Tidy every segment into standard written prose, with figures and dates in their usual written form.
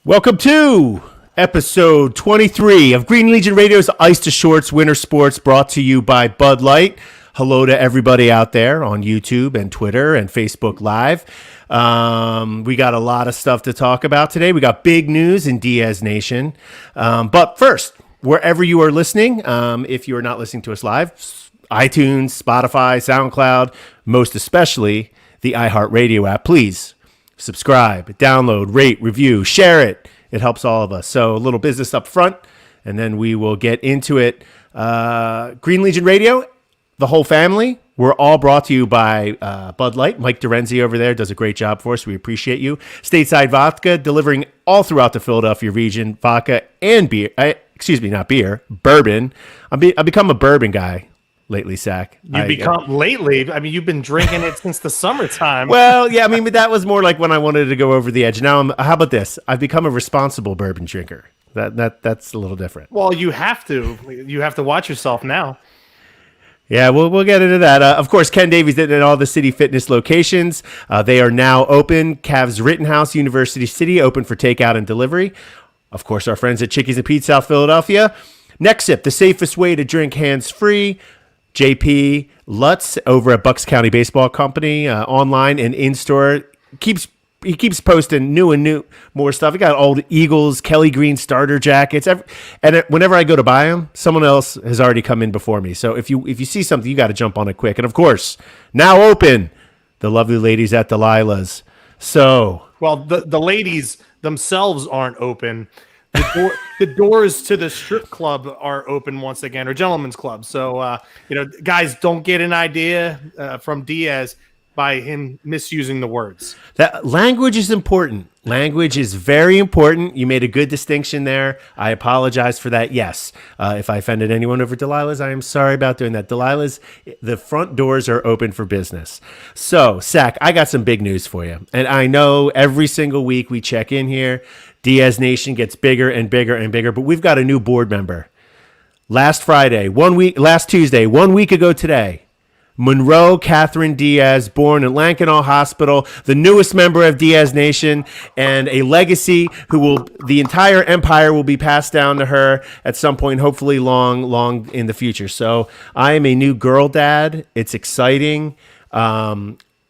Welcome to episode 23 of Green Legion Radio's Ice to Shorts Winter Sports, brought to you by Bud Light. Hello to everybody out there on YouTube and Twitter and Facebook Live. We got a lot of stuff to talk about today. We got big news in Diaz Nation. But first, wherever you are listening, if you are not listening to us live, iTunes, Spotify, SoundCloud, most especially the iHeartRadio app, please subscribe, download, rate, review, share it. It helps all of us. So a little business up front, and then we will get into it. Green Legion Radio, the whole family, we're all brought to you by Bud Light. Mike Dorenzi over there does a great job for us. We appreciate you. Stateside Vodka, delivering all throughout the Philadelphia region, vodka and beer. Not beer, bourbon. I've become a bourbon guy lately, Sack. Lately? I mean, you've been drinking it since the summertime. Well, yeah, I mean, but that was more like when I wanted to go over the edge. Now, how about this? I've become a responsible bourbon drinker. That's a little different. Well, you have to. You have to watch yourself now. Yeah, we'll get into that. Of course, Ken Davies did it at all the City Fitness locations. They are now open. Cavs Rittenhouse, University City, open for takeout and delivery. Of course, our friends at Chickies and Pete, South Philadelphia. Next Sip, the safest way to drink hands-free. JP Lutz over at Bucks County Baseball Company, online and in-store. He keeps posting new more stuff. He got old Eagles, Kelly Green starter jackets. Whenever I go to buy them, someone else has already come in before me. So if you see something, you got to jump on it quick. And of course, now open, the lovely ladies at Delilah's. So, well, the ladies themselves aren't open. The doors to the strip club are open once again, or gentlemen's club. So, guys, don't get an idea from Diaz by him misusing the words. That language is important. Language is very important. You made a good distinction there. I apologize for that. Yes, if I offended anyone over Delilah's, I am sorry about doing that. Delilah's, the front doors are open for business. So, Sack, I got some big news for you. And I know every single week we check in here, Diaz Nation gets bigger and bigger and bigger, but we've got a new board member. Last Tuesday, 1 week ago today, Monroe Catherine Diaz, born in Lankenau Hospital, the newest member of Diaz Nation, and a legacy the entire empire will be passed down to her at some point, hopefully long in the future. So I am a new girl dad. It's exciting.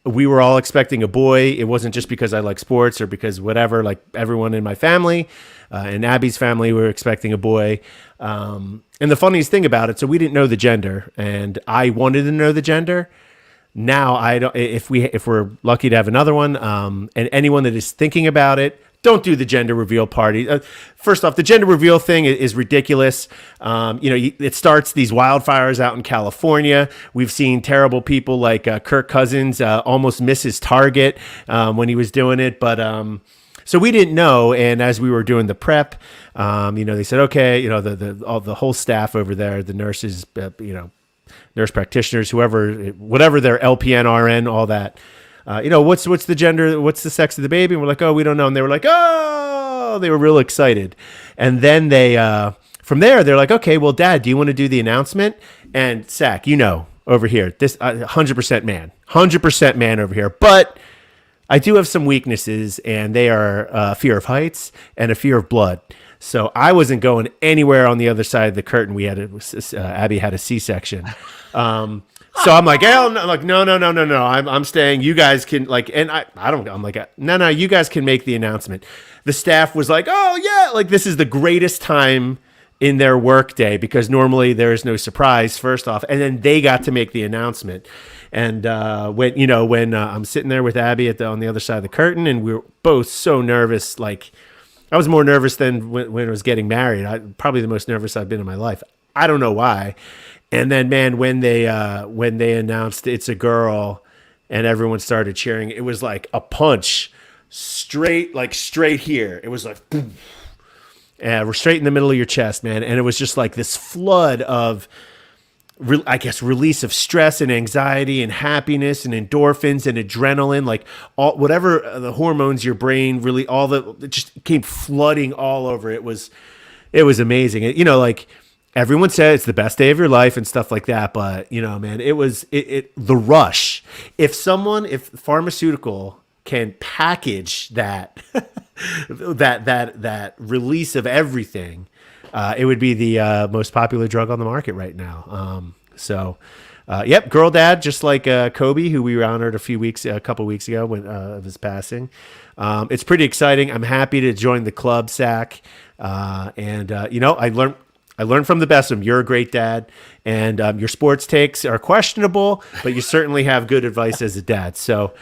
We were all expecting a boy. It wasn't just because I like sports or because whatever, like everyone in my family and Abby's family were expecting a boy. And the funniest thing about it, so we didn't know the gender, and I wanted to know the gender. Now I don't. If we're lucky to have another one, and anyone that is thinking about it, don't do the gender reveal party. First off, the gender reveal thing is ridiculous. It starts these wildfires out in California. We've seen terrible people like Kirk Cousins almost miss his target when he was doing it, but. So we didn't know, and as we were doing the prep, they said, okay, the whole staff over there, the nurses, nurse practitioners, whatever their LPN, RN, all that, what's the gender, what's the sex of the baby? And we're like, oh, we don't know. And they were like, oh, they were real excited. And then they, from there, they're like, okay, well, Dad, do you want to do the announcement? And Sack, over here, this 100% man over here, but I do have some weaknesses, and they are a fear of heights and a fear of blood. So I wasn't going anywhere on the other side of the curtain. Abby had a C-section. So I'm like, hell no. I'm like, no. I'm staying. You guys can I'm like, no, you guys can make the announcement. The staff was like, oh yeah, like this is the greatest time in their work day because normally there is no surprise first off. And then they got to make the announcement. And when I'm sitting there with Abby on the other side of the curtain, and we were both so nervous, like I was more nervous than when I was getting married. Probably the most nervous I've been in my life. I don't know why. And then, man, when they announced it's a girl, and everyone started cheering, it was like a punch straight here. It was like boom, we're straight in the middle of your chest, man. And it was just like this flood of, release of stress and anxiety and happiness and endorphins and adrenaline, like all whatever the hormones your brain really it just came flooding all over. It was amazing. Like everyone said it's the best day of your life and stuff like that, but man, it was the rush. If pharmaceutical can package that that release of everything, it would be the most popular drug on the market right now. Yep, girl dad, just like Kobe, who we honored a couple weeks ago when of his passing. It's pretty exciting. I'm happy to join the club, Sack, and I learned from the best of them. You're a great dad, and your sports takes are questionable, but you certainly have good advice as a dad. So,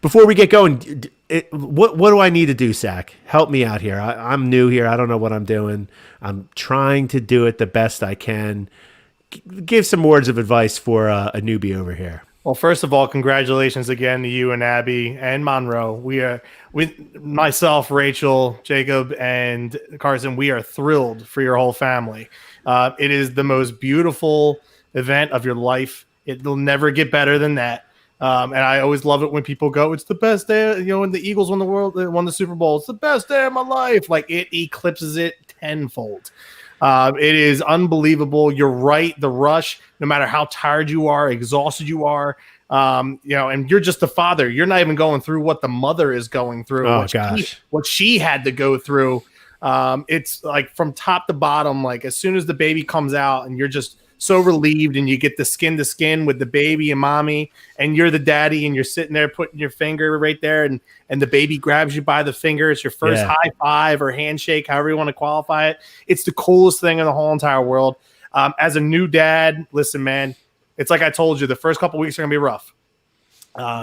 before we get going, what do I need to do, Sack? Help me out here. I'm new here. I don't know what I'm doing. I'm trying to do it the best I can. Give some words of advice for a newbie over here. Well, first of all, congratulations again to you and Abby and Monroe. We are, with myself, Rachel, Jacob, and Carson, we are thrilled for your whole family. It is the most beautiful event of your life. It'll never get better than that. And I always love it when people go, it's the best day, when the Eagles won the Super Bowl, it's the best day of my life. Like, it eclipses it tenfold. It is unbelievable. You're right. The rush, no matter how tired you are, exhausted you are, and you're just a father. You're not even going through what the mother is going through. Oh, gosh. What she had to go through. It's like from top to bottom, like as soon as the baby comes out and you're just so relieved and you get the skin to skin with the baby and mommy and you're the daddy and you're sitting there putting your finger right there and the baby grabs you by the finger. It's your first high five or handshake, however you want to qualify it. It's the coolest thing in the whole entire world. As a new dad, listen, man, it's like I told you, the first couple weeks are going to be rough.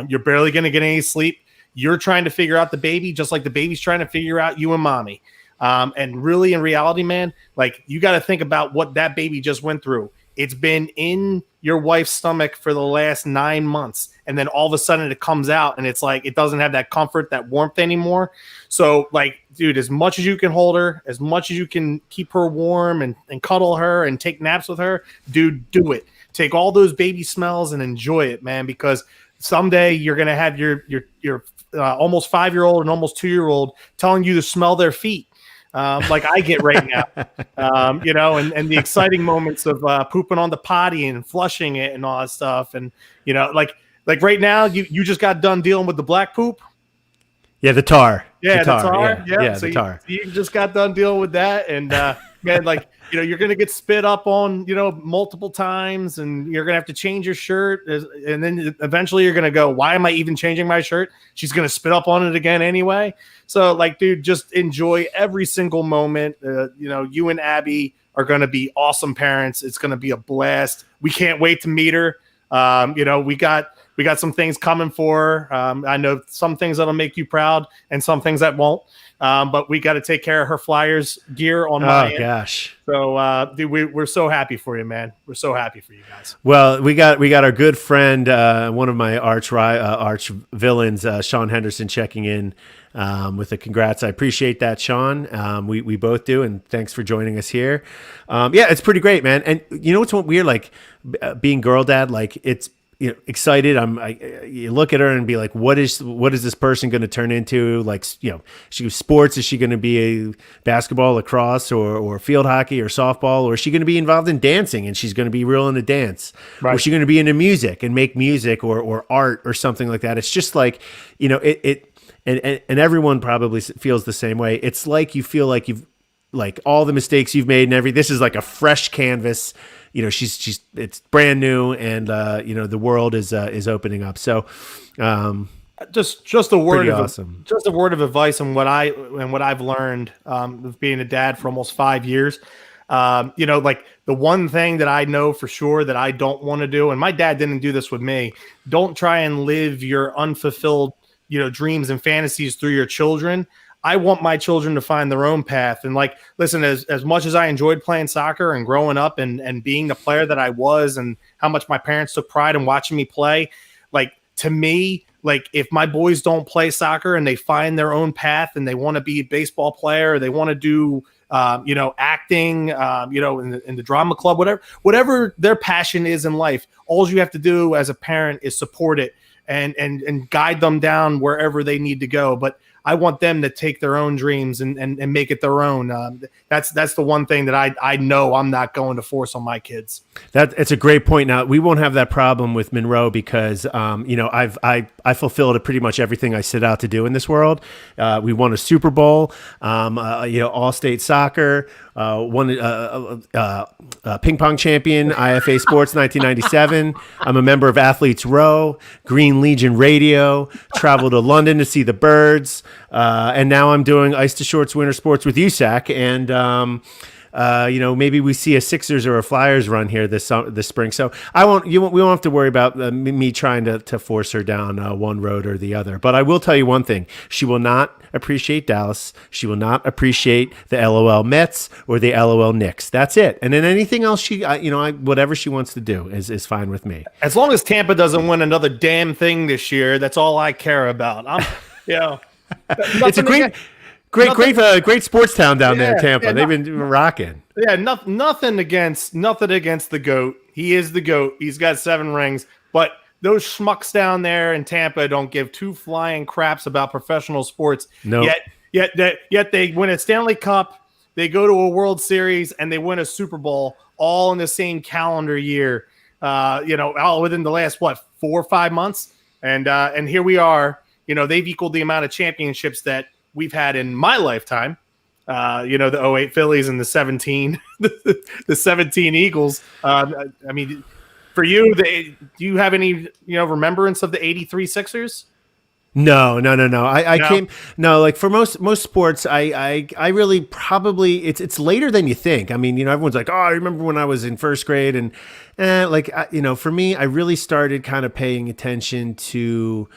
You're barely going to get any sleep. You're trying to figure out the baby just like the baby's trying to figure out you and mommy. And really, in reality, man, like you got to think about what that baby just went through. It's been in your wife's stomach for the last 9 months. And then all of a sudden it comes out and it's like, it doesn't have that comfort, that warmth anymore. So like, dude, as much as you can hold her, as much as you can keep her warm and cuddle her and take naps with her, dude, do it. Take all those baby smells and enjoy it, man, because someday you're going to have your almost 5-year-old and almost 2-year-old telling you to smell their feet. Like I get right now, and the exciting moments of pooping on the potty and flushing it and all that stuff. And, like right now, you just got done dealing with the black poop. Yeah, the tar. Yeah, the tar. Yeah, so the tar. You just got done dealing with that. And, man, like, you're going to get spit up on, multiple times and you're going to have to change your shirt. And then eventually you're going to go, why am I even changing my shirt? She's going to spit up on it again anyway. So like, dude, just enjoy every single moment. You and Abby are going to be awesome parents. It's going to be a blast. We can't wait to meet her. We got some things coming for her. I know some things that'll make you proud and some things that won't. But we got to take care of her Flyers gear on my end. Gosh. So, dude, we're so happy for you, man. We're so happy for you guys. Well, we got our good friend, one of my arch villains, Sean Henderson, checking in with the congrats. I appreciate that, Sean. We both do, and thanks for joining us here. It's pretty great, man. And you know what's weird, like being girl dad, like it's excited. You look at her and be like, what is this person going to turn into? Like, sports, is she going to be a basketball, lacrosse, or field hockey or softball? Or is she going to be involved in dancing and she's going to be real into dance? Right. Or is she going to be into music and make music or art or something like that? It's just like, and everyone probably feels the same way. It's like you feel like you've, like all the mistakes you've made and this is like a fresh canvas. It's brand new, and the world is opening up. So, just a word of awesome. Just a word of advice on what I've learned of being a dad for almost 5 years. Like the one thing that I know for sure that I don't want to do, and my dad didn't do this with me. Don't try and live your unfulfilled, dreams and fantasies through your children. I want my children to find their own path. And like, listen, as much as I enjoyed playing soccer and growing up and being the player that I was and how much my parents took pride in watching me play, like to me, like if my boys don't play soccer and they find their own path and they want to be a baseball player, or they want to do, acting, in the drama club, whatever their passion is in life, all you have to do as a parent is support it and guide them down wherever they need to go. But I want them to take their own dreams and make it their own. That's the one thing that I know I'm not going to force on my kids. It's a great point. Now we won't have that problem with Monroe because I fulfilled pretty much everything I set out to do in this world. We won a Super Bowl, all-state soccer, won ping pong champion, IFA Sports 1997. I'm a member of Athletes Row, Green Legion Radio, traveled to London to see the Birds, and now I'm doing Ice to Shorts Winter Sports with USAC, and maybe we see a Sixers or a Flyers run here this spring. So we won't have to worry about me trying to force her down one road or the other. But I will tell you one thing: she will not appreciate Dallas. She will not appreciate the LOL Mets or the LOL Knicks. That's it. And then anything else whatever she wants to do is fine with me. As long as Tampa doesn't win another damn thing this year, that's all I care about. It's a great sports town down there, Tampa. They've been rocking. Yeah, nothing against the GOAT. He is the GOAT. He's got 7 rings, but those schmucks down there in Tampa don't give 2 flying craps about professional sports. No. Yet they win a Stanley Cup, they go to a World Series, and they win a Super Bowl all in the same calendar year. All within the last 4 or 5 months, and here we are. They've equaled the amount of championships that we've had in my lifetime. The 08 Phillies and the 17 the 17 Eagles. For you, do you have any remembrance of the 83 Sixers? No. Like for most sports, I really probably it's later than you think. Everyone's like, oh, I remember when I was in first grade, and for me, I really started kind of paying attention to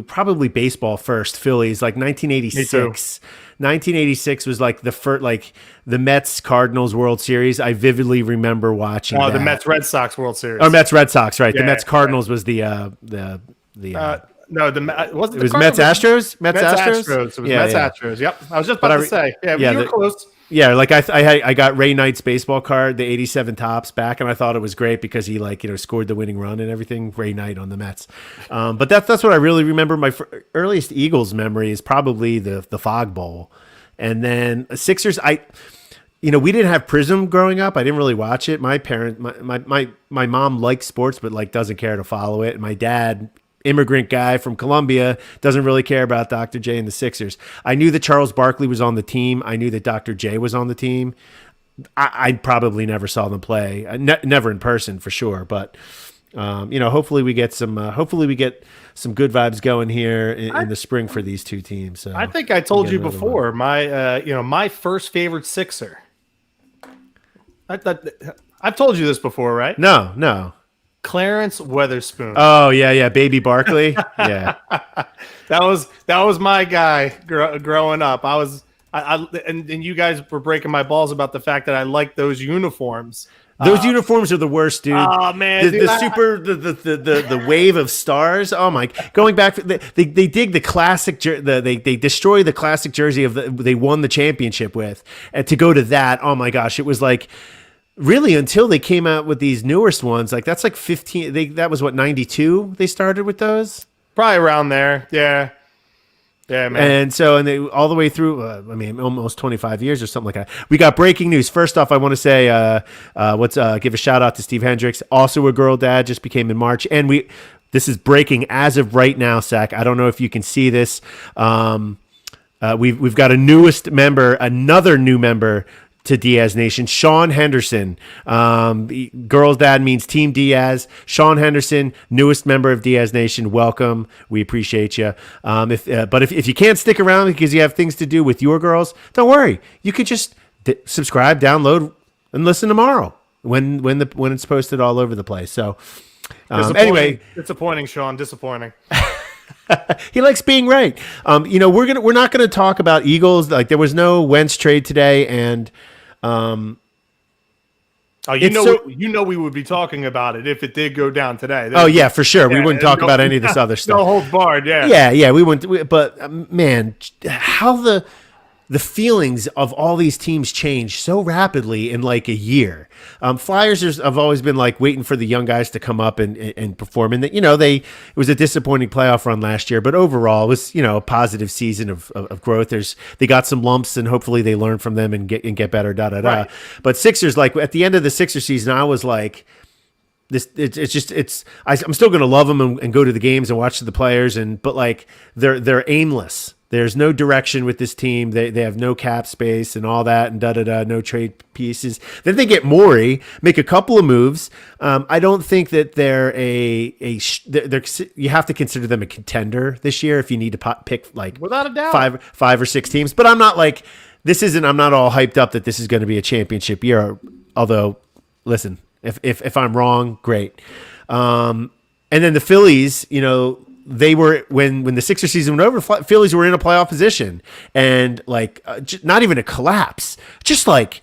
probably baseball first. Phillies, like 1986. 1986 was like the first, like the Mets Cardinals World Series. I vividly remember watching. The Mets Red Sox World Series. Oh, Mets Red Sox, right? The Mets Cardinals was the no, it was Mets Astros. Mets Astros. It was Mets Astros. Yep, I was just about to say. Yeah, you were close. Yeah, like I got Ray Knight's baseball card, the '87 Topps back, and I thought it was great because he scored the winning run and everything. Ray Knight on the Mets, but that's what I really remember. My earliest Eagles memory is probably the Fog Bowl, and then Sixers. We didn't have Prism growing up. I didn't really watch it. My mom likes sports, but doesn't care to follow it. And my dad, immigrant guy from Colombia, doesn't really care about Dr. J and the Sixers. I knew that Charles Barkley was on the team. I knew that Dr. J was on the team. I probably never saw them play, never in person for sure. But hopefully we get some good vibes going here in the spring for these two teams. So I think I told you before my first favorite Sixer. I've told you this before, right? No. Clarence Weatherspoon. Oh yeah, Baby Barkley. Yeah, that was my guy growing up. And you guys were breaking my balls about the fact that I like those uniforms. Those uniforms are the worst, dude. Oh man, the wave of stars. Oh my! Going back, they dig the classic. They destroy the classic jersey they won the championship with, and to go to that. Oh my gosh, it was like. Really, until they came out with these newest ones, that's like 15. That was what 92. They started with those, probably around there. Yeah, man. And so, they all the way through. Almost 25 years or something like that. We got breaking news. First off, I want to say, give a shout out to Steve Hendricks, also a girl dad, just became in March, and this is breaking as of right now, Zach. I don't know if you can see this. We've got another new member to Diaz Nation, Sean Henderson. Girl's dad means Team Diaz. Sean Henderson, newest member of Diaz Nation. Welcome. We appreciate you. If you can't stick around because you have things to do with your girls, don't worry. You could just subscribe, download, and listen tomorrow when it's posted all over the place. So anyway, disappointing, Sean. Disappointing. He likes being right. We're not gonna talk about Eagles. Like there was no Wentz trade today, and we would be talking about it if it did go down today. Yeah, for sure. We wouldn't talk about any of this other stuff. No holds barred. Yeah, we wouldn't. But man, how the feelings of all these teams change so rapidly in like a year. Have always been like waiting for the young guys to come up and perform. And that, it was a disappointing playoff run last year, but overall it was, a positive season of growth. They got some lumps and hopefully they learn from them and get better, Right. But Sixers, like at the end of the Sixers season, I was like, I'm still going to love them and go to the games and watch the players. But like they're aimless. There's no direction with this team. They have no cap space and all that and no trade pieces. Then they get Morey, make a couple of moves. I don't think that they're you have to consider them a contender this year if you need to pick like Without a doubt. five or six teams. But I'm not like I'm not all hyped up that this is going to be a championship year. Although, listen, if I'm wrong, great. And then the Phillies, they were when the Sixers season went over, Phillies were in a playoff position and like not even a collapse, just like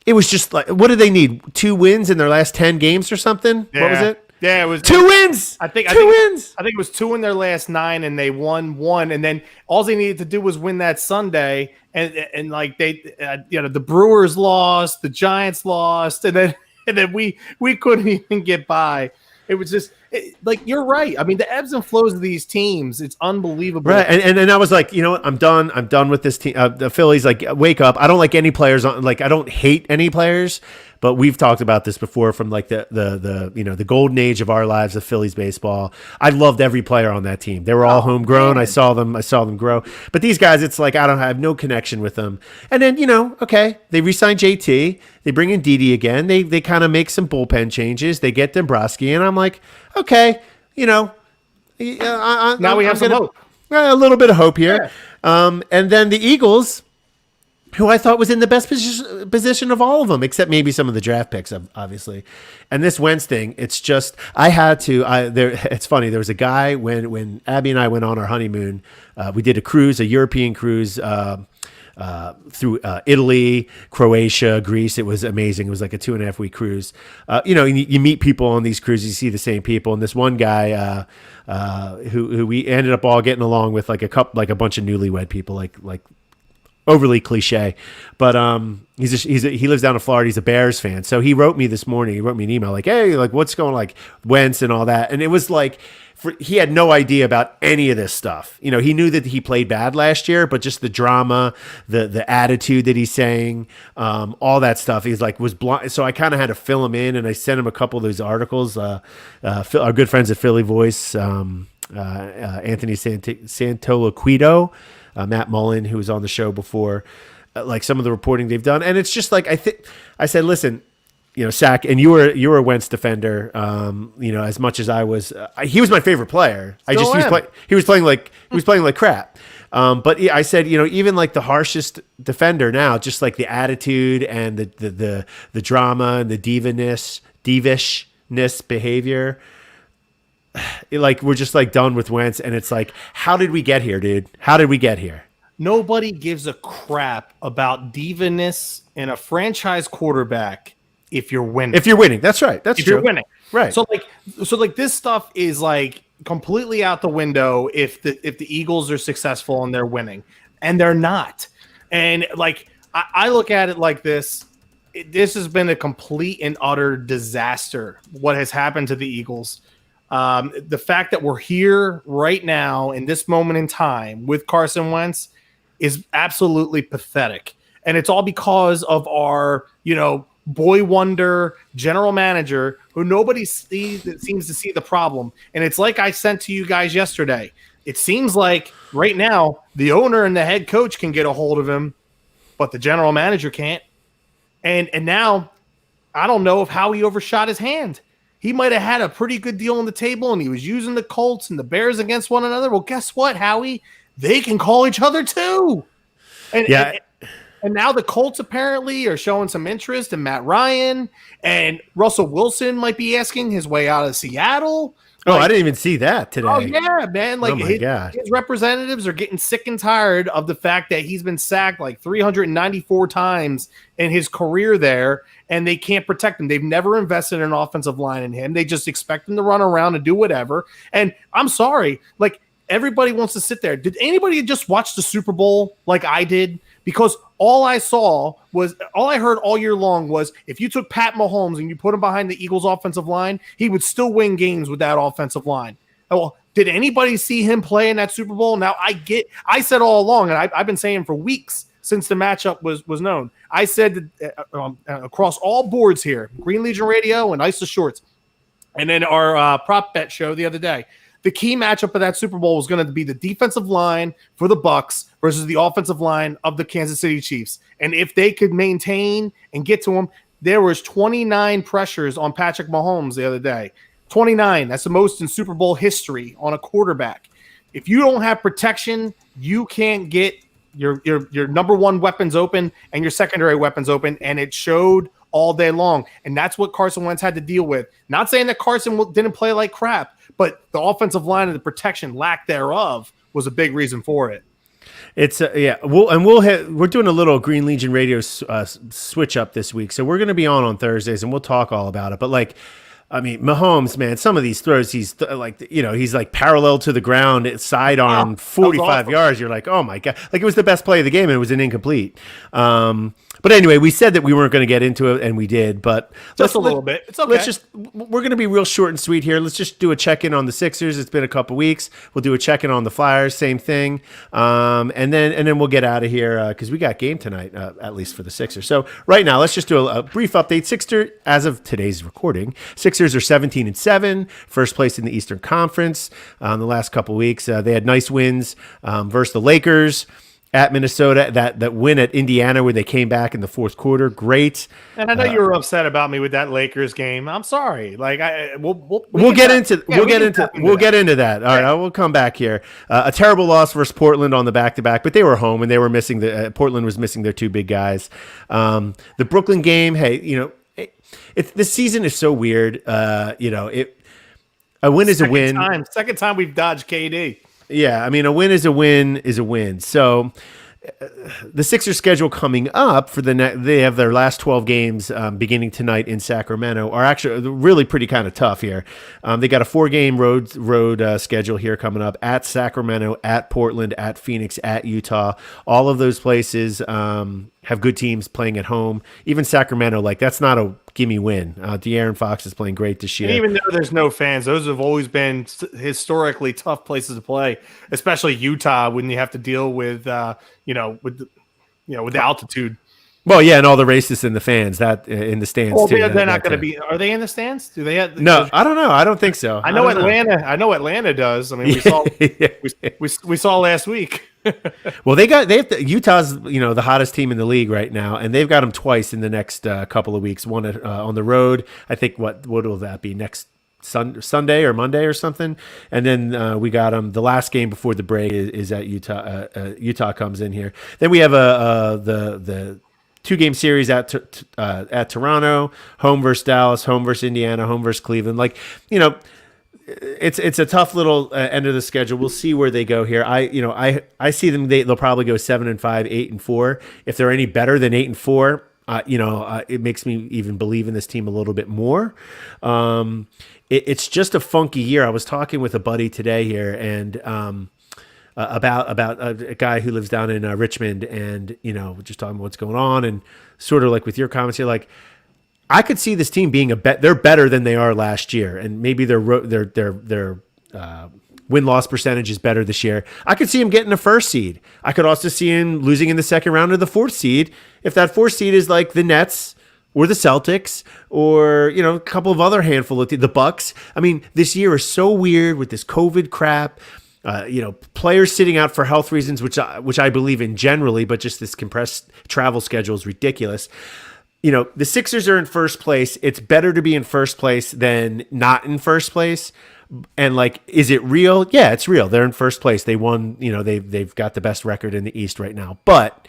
it was just like, what did they need? 2 wins in their last 10 games or something? Yeah. What was it? Yeah, it was 2 wins. I think wins. I think it was 2 in their last 9, and they won 1, and then all they needed to do was win that Sunday, and like they, the Brewers lost, the Giants lost, and then we couldn't even get by. It was just like, you're right. I mean, the ebbs and flows of these teams, it's unbelievable. Right, and I was like, what? I'm done. I'm done with this team. The Phillies, like, wake up. I don't like any players. I don't hate any players, but we've talked about this before from like the golden age of our lives of Phillies baseball. I loved every player on that team. They were all homegrown. Man. I saw them grow. But these guys, it's like I have no connection with them. And then okay, they re-sign JT. They bring in Didi again. They kind of make some bullpen changes. They get Dombrowski, and I'm like, okay, Now we have some hope. A little bit of hope here. Yeah. And then the Eagles, who I thought was in the best position of all of them, except maybe some of the draft picks, obviously. And this Wentz thing, it's just, it's funny. There was a guy when Abby and I went on our honeymoon, we did a European cruise, through Italy, Croatia, Greece. It was amazing. It was like a 2.5 week cruise. You meet people on these cruises, you see the same people. And this one guy, who we ended up all getting along with, like a bunch of newlywed people, like overly cliche, but he lives down in Florida. He's a Bears fan, so he wrote me this morning. He wrote me an email like, "Hey, like what's going like Wentz and all that," and it was like he had no idea about any of this stuff. He knew that he played bad last year, but just the drama, the attitude that he's saying, all that stuff, he's like was blind. So I kind of had to fill him in, and I sent him a couple of those articles. Our good friends at Philly Voice, Anthony Santoloquido. Matt Mullen, who was on the show before, like some of the reporting they've done. And it's just like, I said, listen, Sack, and you were a Wentz defender, as much as I was, he was my favorite player. He was playing like crap. But I said, even like the harshest defender now, just like the attitude and the drama and the divishness behavior, like we're just like done with Wentz, and it's like, how did we get here, dude? How did we get here? Nobody gives a crap about diviness in a franchise quarterback if you're winning. If you're winning, that's right. That's if true. You're winning, right? So like this stuff is like completely out the window if the Eagles are successful and they're winning, and they're not. And like I look at it like this. This has been a complete and utter disaster. What has happened to the Eagles? The fact that we're here right now in this moment in time with Carson Wentz is absolutely pathetic. And it's all because of our, boy wonder general manager who nobody seems to see the problem. And it's like I sent to you guys yesterday. It seems like right now the owner and the head coach can get a hold of him, but the general manager can't. And now I don't know if Howie overshot his hand. He might have had a pretty good deal on the table, and he was using the Colts and the Bears against one another. Well, guess what, Howie? They can call each other too. And now the Colts apparently are showing some interest in Matt Ryan, and Russell Wilson might be asking his way out of Seattle. Oh, I didn't even see that today. Oh, yeah, man. Like, his representatives are getting sick and tired of the fact that he's been sacked like 394 times in his career there, and they can't protect him. They've never invested in an offensive line in him. They just expect him to run around and do whatever. And I'm sorry, like, everybody wants to sit there. Did anybody just watch the Super Bowl like I did? because all I heard all year long was if you took Pat Mahomes and you put him behind the Eagles offensive line, he would still win games with that offensive line. Well, did anybody see him play in that Super Bowl? Now I said all along, and I've been saying for weeks since the matchup was known. I said across all boards here, Green Legion Radio and Ice the Shorts, and then our prop bet show the other day, the key matchup of that Super Bowl was going to be the defensive line for the Bucs versus the offensive line of the Kansas City Chiefs. And if they could maintain and get to him, there was 29 pressures on Patrick Mahomes the other day. 29. That's the most in Super Bowl history on a quarterback. If you don't have protection, you can't get your number one weapons open and your secondary weapons open, and it showed all day long. And that's what Carson Wentz had to deal with. Not saying that Carson didn't play like crap, but the offensive line and the protection, lack thereof, was a big reason for it. It's yeah. We're doing a little Green Legion Radio switch up this week, so we're going to be on Thursdays, and we'll talk all about it. But like, I mean, Mahomes, man, some of these throws, he's like parallel to the ground, sidearm, 45 awesome. Yards. You're like, oh my God. Like, it was the best play of the game, and it was an incomplete. But anyway, we said that we weren't going to get into it, and we did. But just a little bit. It's okay. We're going to be real short and sweet here. Let's just do a check-in on the Sixers. It's been a couple weeks. We'll do a check-in on the Flyers, same thing. And then we'll get out of here because we got game tonight, at least for the Sixers. So right now, let's just do a brief update. Sixers, as of today's recording, Sixers are 17-7, first place in the Eastern Conference. The last couple weeks, they had nice wins versus the Lakers. At Minnesota, that win at Indiana where they came back in the fourth quarter, great. And I know you were upset about me with that Lakers game. I'm sorry. Like we'll get into that. All right, I will come back here. A terrible loss versus Portland on the back-to-back, but they were home and they were missing Portland was missing their two big guys. The Brooklyn game, hey, this season is so weird. A win is a win. Second time we've dodged KD. Yeah, I mean, a win is a win is a win. So the Sixers schedule coming up for they have their last 12 games beginning tonight in Sacramento are actually really pretty kind of tough here. They got a 4-game road schedule here coming up at Sacramento, at Portland, at Phoenix, at Utah. All of those places have good teams playing at home. Even Sacramento, like, that's not a gimme win. De'Aaron Fox is playing great this year. And even though there's no fans, those have always been historically tough places to play, especially Utah when you have to deal with with the altitude. Well, yeah, and all the racists and the fans that in the stands. Well, too. They're not going to be. Are they in the stands? Do they have? No, I don't know. I don't think so. I know Atlanta does. I mean, we saw last week. Well, Utah's the hottest team in the league right now, and they've got them twice in the next couple of weeks. One on the road. I think what will that be next Sunday or Monday or something, and then we got them. The last game before the break is at Utah. Utah comes in here. Then we have the 2-game series at Toronto, home versus Dallas, home versus Indiana, home versus Cleveland. Like, it's a tough little end of the schedule. We'll see where they go here. I see them. They'll probably go 7-5, 8-4. If they're any better than 8-4, it makes me even believe in this team a little bit more. It's just a funky year. I was talking with a buddy today here, and about a guy who lives down in Richmond, and just talking about what's going on, and sort of like with your comments here, like, I could see this team being they're better than they are last year, and maybe their win-loss percentage is better this year. I could see him getting a first seed. I could also see him losing in the second round of the fourth seed. If that fourth seed is like the Nets or the Celtics or, a couple of other handful of the Bucks. I mean, this year is so weird with this COVID crap. Players sitting out for health reasons, which I believe in generally, but just this compressed travel schedule is ridiculous. The Sixers are in first place. It's better to be in first place than not in first place. And like, is it real? Yeah, it's real. They're in first place. They won, they've got the best record in the East right now. But,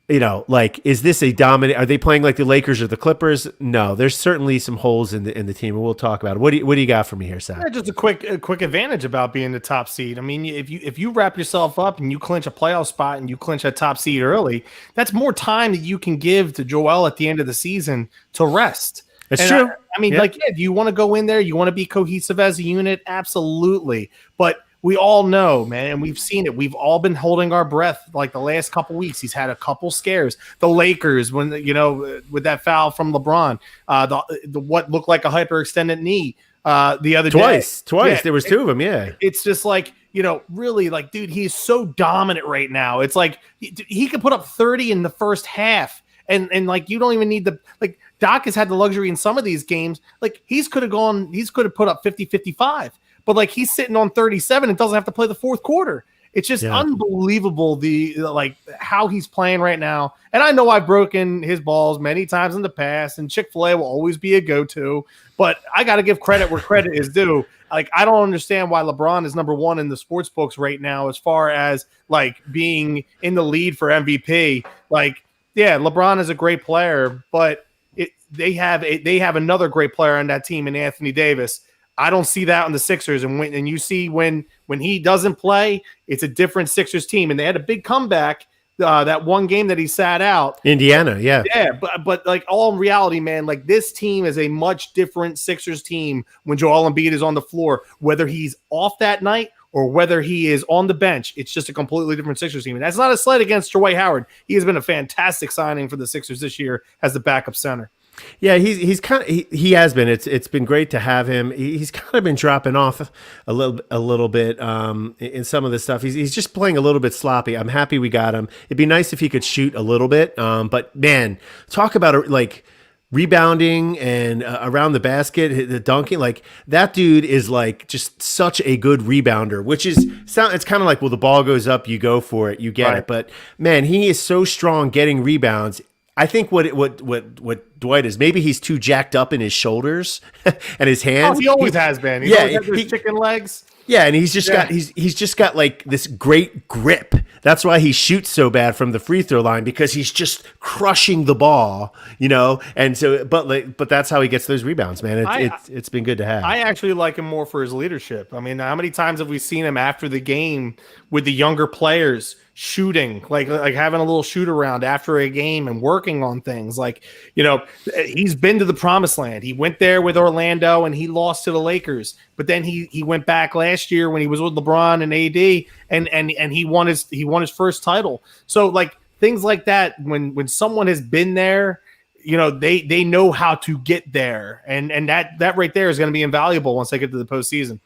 like, is this a dominant? Are they playing like the Lakers or the Clippers? No, there's certainly some holes in the team, and we'll talk about it. What do you got for me here, Sam? Yeah, just a quick advantage about being the top seed. I mean, if you wrap yourself up and you clinch a playoff spot and you clinch a top seed early, that's more time that you can give to Joel at the end of the season to rest. It's true. Do you want to go in there? You want to be cohesive as a unit? Absolutely. But we all know, man, and we've seen it. We've all been holding our breath like the last couple weeks. He's had a couple scares. The Lakers, when with that foul from LeBron, the what looked like a hyperextended knee the other day. Twice. Yeah, there was two of them. Yeah, it's just like, really, like, dude, he's so dominant right now. It's like he could put up 30 in the first half. And like, you don't even need like, Doc has had the luxury in some of these games. Like, he could have put up 50, 55, but like, he's sitting on 37 and doesn't have to play the fourth quarter. It's just unbelievable like how he's playing right now. And I know I've broken his balls many times in the past, and Chick-fil-A will always be a go-to, but I got to give credit where credit is due. Like, I don't understand why LeBron is number one in the sports books right now, as far as like being in the lead for MVP. Like, yeah, LeBron is a great player, but they have another great player on that team in Anthony Davis. I don't see that on the Sixers, and you see when he doesn't play, it's a different Sixers team, and they had a big comeback that one game that he sat out. Indiana, yeah, but like, all in reality, man, like, this team is a much different Sixers team when Joel Embiid is on the floor, whether he's off that night or whether he is on the bench. It's just a completely different Sixers team. And that's not a slight against Dwight Howard. He has been a fantastic signing for the Sixers this year as the backup center. Yeah, he's kind of he has been. It's been great to have him. He's kind of been dropping off a little bit in some of the stuff. He's just playing a little bit sloppy. I'm happy we got him. It'd be nice if he could shoot a little bit. But man, talk about like rebounding and around the basket, the dunking. Like, that dude is like just such a good rebounder, which is it's kind of like, well, the ball goes up, you go for it, you get it. But man, he is so strong getting rebounds. I think what Dwight is, maybe he's too jacked up in his shoulders and his hands. Oh, he always has been. He's always had those chicken legs. Yeah, and he's just got like this great grip. That's why he shoots so bad from the free throw line, because he's just crushing the ball, And so, but that's how he gets those rebounds, man. It's been good to have. I actually like him more for his leadership. I mean, how many times have we seen him after the game with the younger players shooting, like having a little shoot around after a game and working on things? Like, he's been to the promised land. He went there with Orlando and he lost to the Lakers, but then he went back last year when he was with LeBron and AD, and he won his first title. So like, things like that, when someone has been there, they know how to get there, and that right there is going to be invaluable once they get to the postseason.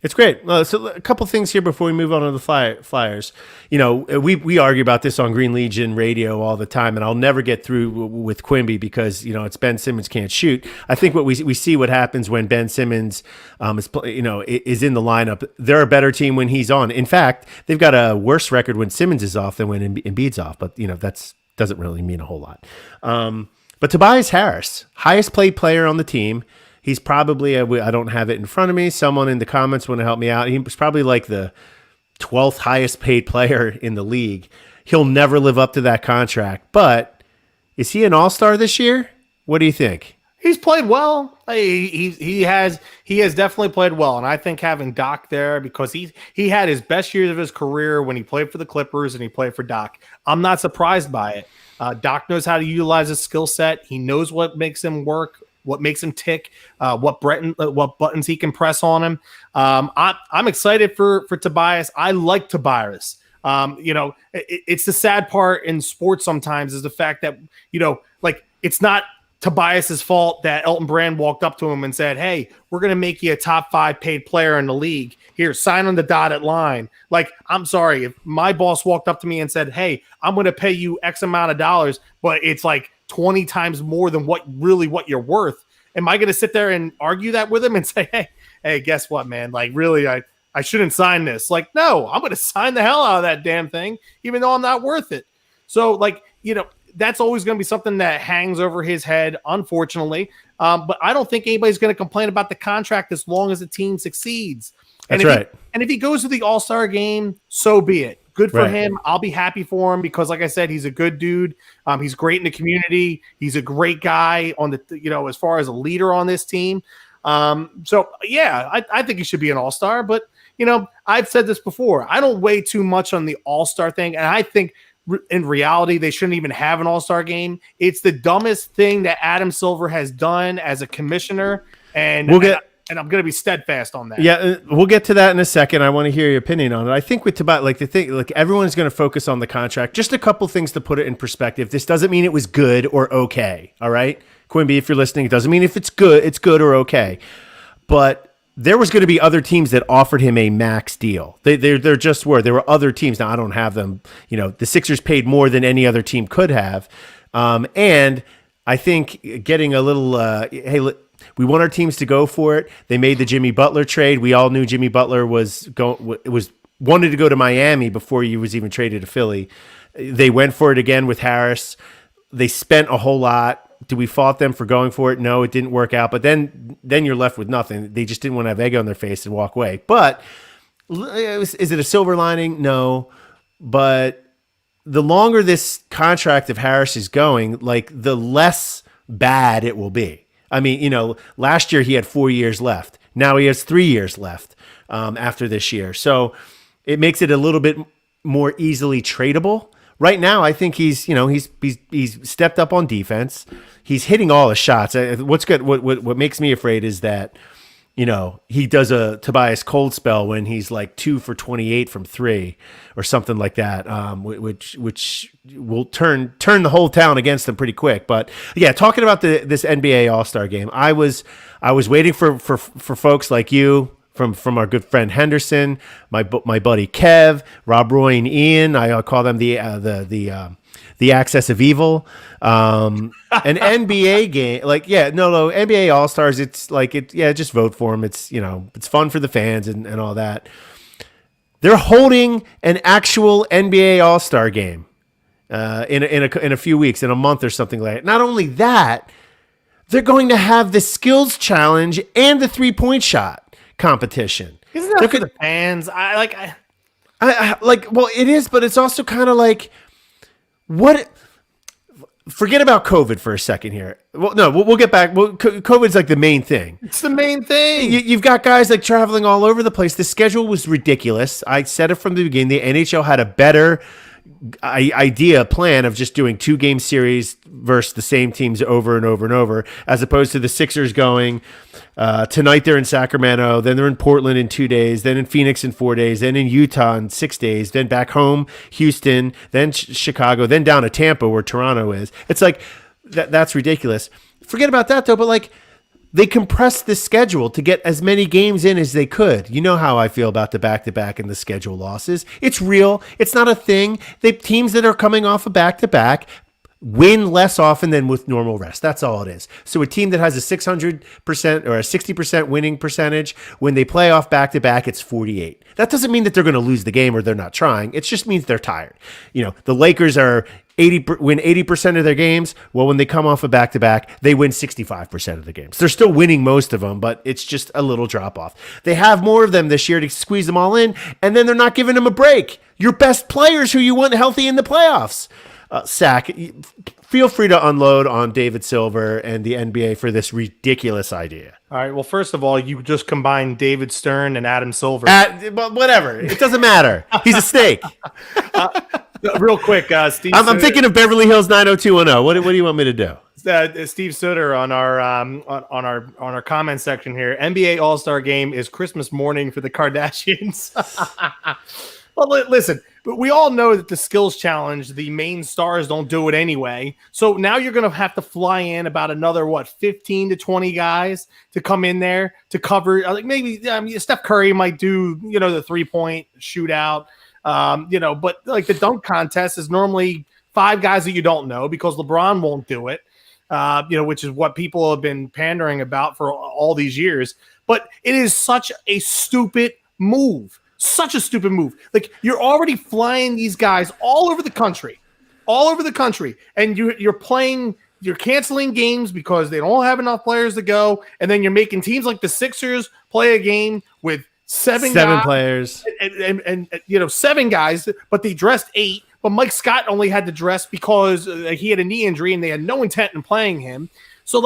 It's great. So a couple things here before we move on to the Flyers. We argue about this on Green Legion radio all the time, and I'll never get through with Quimby because, it's Ben Simmons can't shoot. I think what we see what happens when Ben Simmons is in the lineup. They're a better team when he's on. In fact, they've got a worse record when Simmons is off than when Embiid's off, but that's doesn't really mean a whole lot. But Tobias Harris, highest paid player on the team. He's probably, I don't have it in front of me. Someone in the comments want to help me out. He was probably like the 12th highest paid player in the league. He'll never live up to that contract. But is he an all-star this year? What do you think? He's played well. He has definitely played well. And I think having Doc there, because he had his best years of his career when he played for the Clippers and he played for Doc. I'm not surprised by it. Doc knows how to utilize his skill set. He knows what makes him work, what makes him tick, what buttons he can press on him. I'm excited for Tobias. I like Tobias. It's the sad part in sports sometimes is the fact that, like, it's not Tobias's fault that Elton Brand walked up to him and said, "Hey, we're going to make you a top 5 paid player in the league. Here, sign on the dotted line." Like, I'm sorry, if my boss walked up to me and said, "Hey, I'm going to pay you X amount of dollars, but it's like 20 times more than what you're worth." Am I going to sit there and argue that with him and say, hey, guess what, man? Like, really, I shouldn't sign this. Like, no, I'm going to sign the hell out of that damn thing, even though I'm not worth it. So, like, that's always going to be something that hangs over his head, unfortunately. But I don't think anybody's going to complain about the contract as long as the team succeeds. That's right. And if he goes to the All-Star game, so be it. Good for him. I'll be happy for him because, like I said, he's a good dude. He's great in the community. He's a great guy on the, as far as a leader on this team. So yeah, I think he should be an all-star, but I've said this before. I don't weigh too much on the all-star thing. And I think in reality, they shouldn't even have an all-star game. It's the dumbest thing that Adam Silver has done as a commissioner. And and I'm going to be steadfast on that. Yeah, we'll get to that in a second. I want to hear your opinion on it. I think with Tobias, everyone's going to focus on the contract. Just a couple things to put it in perspective. This doesn't mean it was good or okay. All right, Quimby, if you're listening, it doesn't mean if it's good or okay. But there was going to be other teams that offered him a max deal. There just were. There were other teams. Now I don't have them. The Sixers paid more than any other team could have, and I think getting a little we want our teams to go for it. They made the Jimmy Butler trade. We all knew Jimmy Butler wanted to go to Miami before he was even traded to Philly. They went for it again with Harris. They spent a whole lot. Do we fault them for going for it? No, it didn't work out. But then you're left with nothing. They just didn't want to have egg on their face and walk away. But is it a silver lining? No. But the longer this contract of Harris is going, the less bad it will be. I mean, last year he had 4 years left. Now he has 3 years left after this year. So it makes it a little bit more easily tradable. Right now, I think he's stepped up on defense. He's hitting all the shots. What's good? What makes me afraid is that he does a Tobias cold spell when he's like 2 for 28 from 3 or something like that, which will turn the whole town against him pretty quick. But yeah, talking about this NBA All-Star game, I was waiting for folks like you, from our good friend Henderson, my buddy Kev, Rob Roy, and Ian. I call them the Axis of Evil. An NBA game, NBA All Stars. It's just vote for them. It's fun for the fans and all that. They're holding an actual NBA All Star game in a few weeks, in a month or something like that. Not only that, they're going to have the skills challenge and the 3-point shot competition. Isn't that for the fans? Well, it is, but it's also kind of like, what? Forget about COVID for a second here. Well, no, we'll get back. Well, COVID's like the main thing. It's the main thing. You've got guys like traveling all over the place. The schedule was ridiculous. I said it from the beginning. The NHL had a better plan of just doing 2-game series versus the same teams over and over and over, as opposed to the Sixers going tonight they're in Sacramento, then they're in Portland in 2 days, then in Phoenix in 4 days, then in Utah in 6 days, then back home, Houston, then Chicago, then down to Tampa where Toronto is. It's like that's ridiculous. Forget about that though, but they compressed the schedule to get as many games in as they could. You know how I feel about the back-to-back and the schedule losses. It's real. It's not a thing. The teams that are coming off a back-to-back win less often than with normal rest. That's all it is. So a team that has a 600% or a 60% winning percentage, when they play off back-to-back, it's 48. That doesn't mean that they're going to lose the game or they're not trying. It just means they're tired. The Lakers win 80% of their games. Well, when they come off a back-to-back, they win 65% of the games. They're still winning most of them, but it's just a little drop-off. They have more of them this year to squeeze them all in, and then they're not giving them a break. Your best players who you want healthy in the playoffs. Sack, feel free to unload on David Silver and the NBA for this ridiculous idea. All right. Well, first of all, you just combined David Stern and Adam Silver. But whatever. It doesn't matter. He's a snake. Real quick, Steve. I'm thinking of Beverly Hills 90210. What do you want me to do? Steve Sutter on our comment section here. NBA All-Star Game is Christmas morning for the Kardashians. Well, listen, we all know that the skills challenge, the main stars don't do it anyway. So now you're going to have to fly in about another, 15 to 20 guys to come in there to cover. Maybe Steph Curry might do, the 3-point shootout, but like the dunk contest is normally 5 guys that you don't know because LeBron won't do it, which is what people have been pandering about for all these years. But it is such a stupid move. Such a stupid move. Like, you're already flying these guys all over the country, and you're canceling games because they don't have enough players to go, and then you're making teams like the Sixers play a game with seven players and 7 guys, but they dressed 8. But Mike Scott only had to dress because he had a knee injury and they had no intent in playing him. So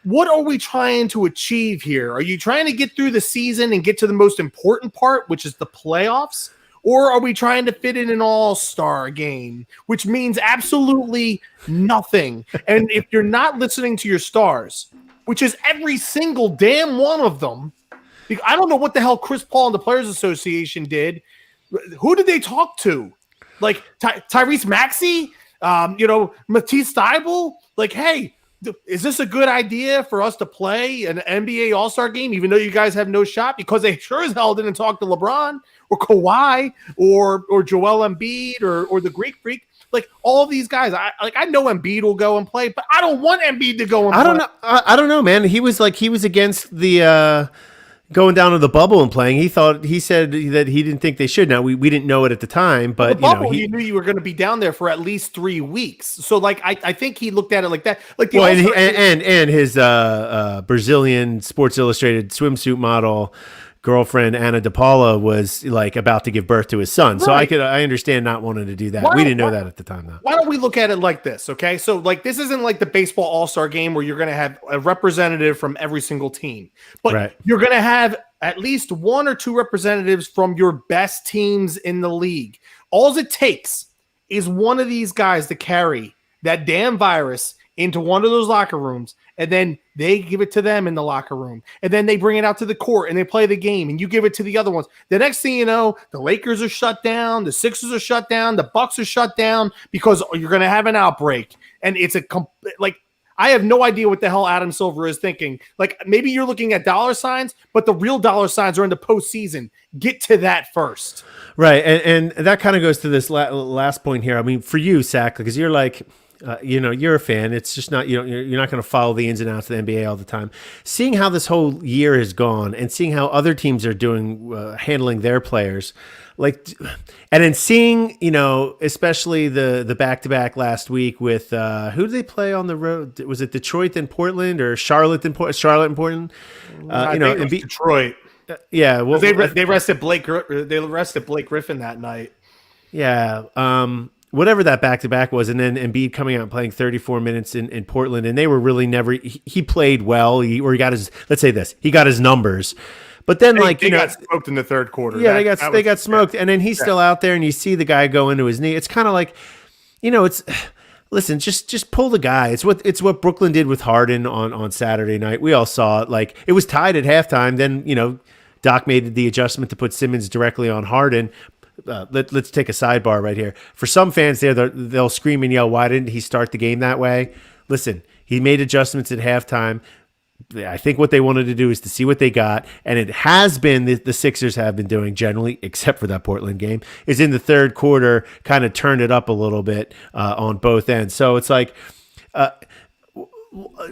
what are we trying to achieve here? Are you trying to get through the season and get to the most important part, which is the playoffs? Or are we trying to fit in an all-star game, which means absolutely nothing? And if you're not listening to your stars, which is every single damn one of them. I don't know what the hell Chris Paul and the Players Association did. Who did they talk to? Like Tyrese Maxey, Matisse Thybulle? Like, hey, is this a good idea for us to play an NBA All-Star game, even though you guys have no shot? Because they sure as hell didn't talk to LeBron or Kawhi or Joel Embiid or the Greek Freak. Like all of these guys, I know Embiid will go and play, but I don't want Embiid to go and play. I don't know, man. He was against the going down to the bubble and playing. He said that he didn't think they should. Now we didn't know it at the time, but the bubble, you knew you were going to be down there for at least 3 weeks. So like I think he looked at it like that. Like the and his Brazilian Sports Illustrated swimsuit model girlfriend Ana de Paula was like about to give birth to his son. Right. So I understand not wanting to do that. We didn't know that at the time though. Why don't we look at it like this? Okay. So like, this isn't like the baseball all-star game where you're going to have a representative from every single team, but you're going to have at least 1 or 2 representatives from your best teams in the league. All it takes is one of these guys to carry that damn virus into one of those locker rooms, and then they give it to them in the locker room, and then they bring it out to the court and they play the game, and you give it to the other ones. The next thing you know, the Lakers are shut down, the Sixers are shut down, the Bucks are shut down because you're going to have an outbreak. And it's I have no idea what the hell Adam Silver is thinking. Like, maybe you're looking at dollar signs, but the real dollar signs are in the postseason. Get to that first. Right. And that kind of goes to this last point here. I mean, for you, Sack, because you're like, you're a fan. It's just not, you're not going to follow the ins and outs of the NBA all the time. Seeing how this whole year has gone and seeing how other teams are doing, handling their players, and then seeing, especially the back-to-back last week with, who did they play on the road? Was it Detroit and Portland or Charlotte and Portland? Detroit. Yeah. Well, they rested Blake Griffin that night. Yeah. Whatever that back-to-back was, and then Embiid coming out and playing 34 minutes in Portland, and they were really never – he played well, he got his – let's say this, he got his numbers. But then, they got smoked in the third quarter. Yeah, they got smoked, and then he's still out there, and you see the guy go into his knee. It's kind of like, it's – listen, just pull the guy. It's what Brooklyn did with Harden on Saturday night. We all saw it. Like, it was tied at halftime. Then, Doc made the adjustment to put Simmons directly on Harden. Let's take a sidebar right here. For some fans there, they'll scream and yell, why didn't he start the game that way? Listen, he made adjustments at halftime. I think what they wanted to do is to see what they got, and it has been the Sixers have been doing generally, except for that Portland game, is in the third quarter kind of turn it up a little bit on both ends. So it's like,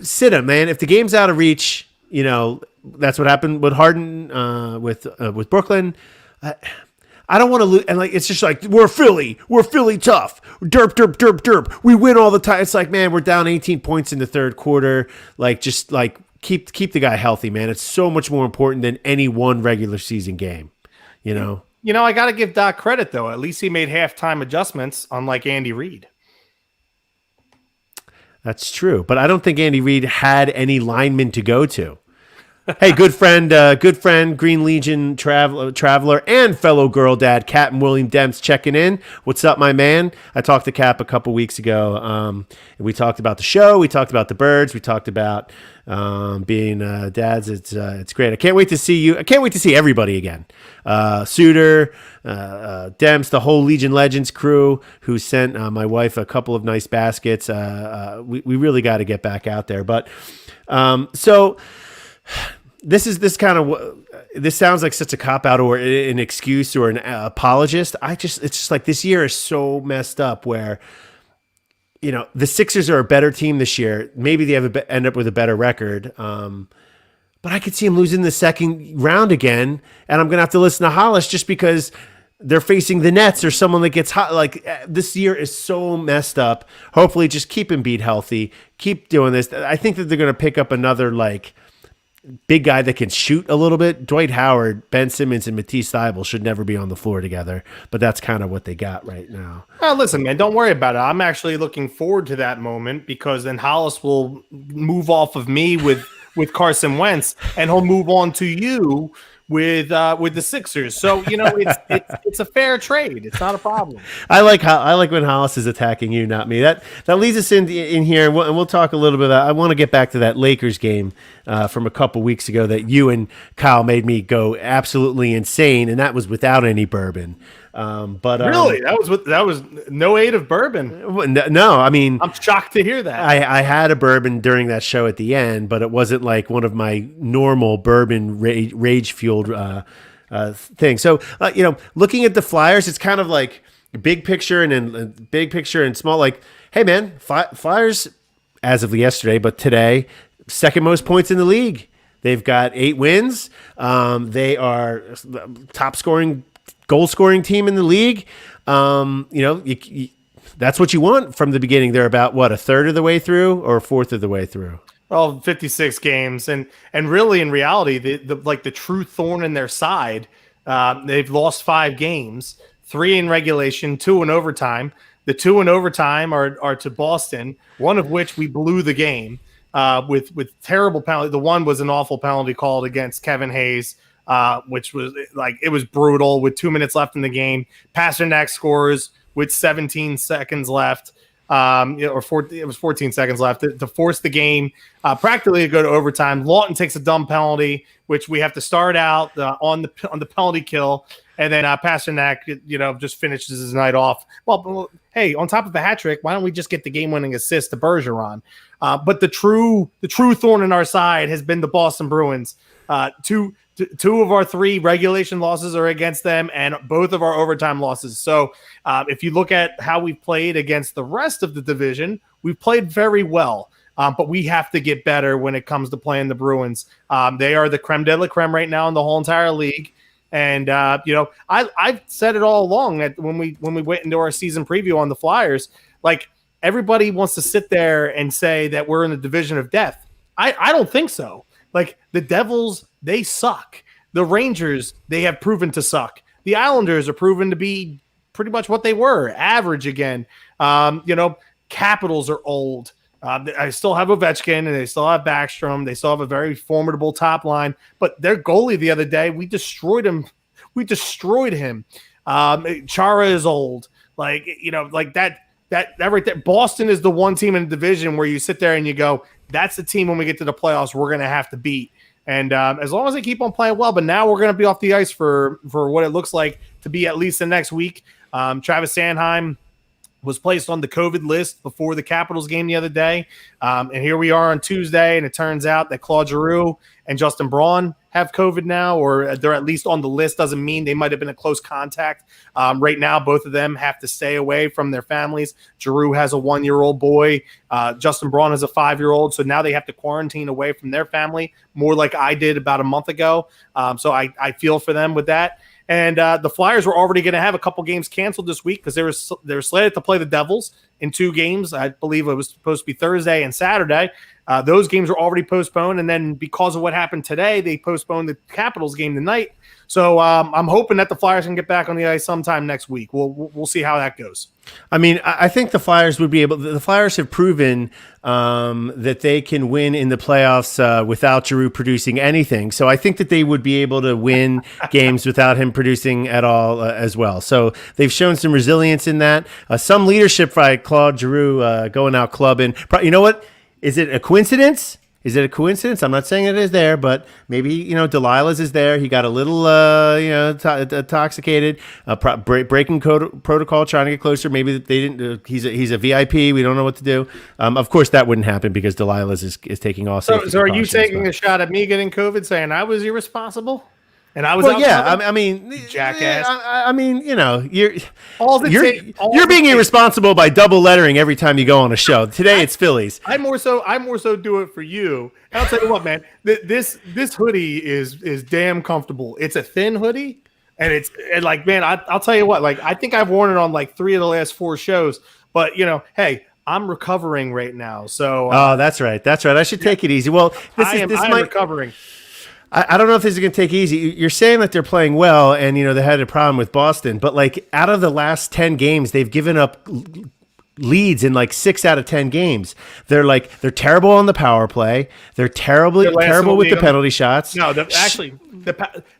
sit him, man. If the game's out of reach, that's what happened with Harden, with Brooklyn. I don't want to lose. And it's just like, we're Philly tough. Derp, derp, derp, derp. We win all the time. It's like, man, we're down 18 points in the third quarter. Keep the guy healthy, man. It's so much more important than any one regular season game, I got to give Doc credit, though. At least he made halftime adjustments, unlike Andy Reid. That's true. But I don't think Andy Reid had any linemen to go to. Hey, good friend, Green Legion traveler, and fellow girl dad, Captain William Demps checking in. What's up, my man? I talked to Cap a couple weeks ago. We talked about the show. We talked about the birds. We talked about being dads. It's great. I can't wait to see you. I can't wait to see everybody again. Suter, Demps, the whole Legion Legends crew who sent my wife a couple of nice baskets. We really got to get back out there. But so. This sounds like such a cop-out or an excuse or an apologist. It's just like this year is so messed up where, the Sixers are a better team this year. Maybe they end up with a better record. But I could see them losing the second round again. And I'm going to have to listen to Hollis just because they're facing the Nets or someone that gets hot. Like, this year is so messed up. Hopefully just keep Embiid healthy. Keep doing this. I think that they're going to pick up another, big guy that can shoot a little bit. Dwight Howard, Ben Simmons, and Matisse Thybulle should never be on the floor together, but that's kind of what they got right now. Well, listen, man, don't worry about it. I'm actually looking forward to that moment because then Hollis will move off of me with Carson Wentz, and he'll move on to you with the Sixers. So it's a fair trade. It's not a problem. I like when Hollis is attacking you, not me. That leads us in here, and we'll talk a little bit about. I want to get back to that Lakers game from a couple weeks ago that you and Kyle made me go absolutely insane, and that was without any bourbon. Really, that was no aid of bourbon. No, I mean, I'm shocked to hear that. I had a bourbon during that show at the end, but it wasn't like one of my normal bourbon rage fueled thing. So looking at the Flyers, it's kind of like big picture and then big picture and small. Like, hey man, Flyers as of yesterday, but today, second most points in the league. They've got 8 wins. They are top scoring. Goal scoring team in the league. That's what you want from the beginning. They're about a third of the way through or a fourth of the way through. Well, 56 games, and really in reality, the true thorn in their side. They've lost 5 games, 3 in regulation, 2 in overtime. The 2 in overtime are to Boston, one of which we blew the game with terrible penalty. The one was an awful penalty called against Kevin Hayes. Which was it was brutal with 2 minutes left in the game. Pasternak scores with 17 seconds left, it was 14 seconds left to force the game practically to go to overtime. Lawton takes a dumb penalty, which we have to start out on the penalty kill, and then Pasternak, just finishes his night off. Well, hey, on top of a hat trick, why don't we just get the game-winning assist to Bergeron? But the true thorn in our side has been the Boston Bruins. Two of our 3 regulation losses are against them, and both of our overtime losses. So if you look at how we've played against the rest of the division, we've played very well. But we have to get better when it comes to playing the Bruins. They are the creme de la creme right now in the whole entire league. And I've said it all along that when we went into our season preview on the Flyers, like everybody wants to sit there and say that we're in the division of death. I don't think so. Like the Devils, they suck. The Rangers, they have proven to suck. The Islanders are proven to be pretty much what they were, average again. Capitals are old. I still have Ovechkin and they still have Backstrom. They still have a very formidable top line. But their goalie the other day, we destroyed him. Chara is old. That right there. Boston is the one team in the division where you sit there and you go, that's the team when we get to the playoffs we're going to have to beat. And as long as they keep on playing well, but now we're going to be off the ice for what it looks like to be at least the next week. Travis Sanheim was placed on the COVID list before the Capitals game the other day. And here we are on Tuesday, and it turns out that Claude Giroux and Justin Braun have COVID now, or they're at least on the list. Doesn't mean they might have been a close contact. Right now, both of them have to stay away from their families. Giroux has a 1-year-old boy. Justin Braun has a 5-year-old. So now they have to quarantine away from their family, more like I did about a month ago. So I feel for them with that. And the Flyers were already going to have a couple games canceled this week because they were slated to play the Devils in 2 games. I believe it was supposed to be Thursday and Saturday. Those games were already postponed, and then because of what happened today, they postponed the Capitals game tonight. So I'm hoping that the Flyers can get back on the ice sometime next week. We'll see how that goes. I mean, I think the Flyers would be able. The Flyers have proven that they can win in the playoffs without Giroux producing anything. So I think that they would be able to win games without him producing at all as well. So they've shown some resilience in that. Some leadership by Claude Giroux going out clubbing. You know what? Is it a coincidence? I'm not saying it is there, but maybe, Delilah's is there. He got a little, intoxicated, breaking protocol, trying to get closer. Maybe they didn't. He's a VIP. We don't know what to do. Of course, that wouldn't happen because Delilah's is taking all. So are you taking a shot at me getting COVID, saying I was irresponsible? And I was I mean, jackass. I mean, you're you're being irresponsible by double lettering every time you go on a show. Today it's Phillies. I more so do it for you. And I'll tell you what, man. This hoodie is damn comfortable. It's a thin hoodie, and I'll tell you what. Like, I think I've worn it on like 3 of the last 4 shows. But hey, I'm recovering right now. So that's right. I should take it easy. Well, I am recovering. I don't know if this is going to take easy. You're saying that they're playing well, and they had a problem with Boston, but like out of the last 10 games, they've given up leads in like 6 out of 10 games. They're terrible on the power play. They're terrible with the penalty shots. No,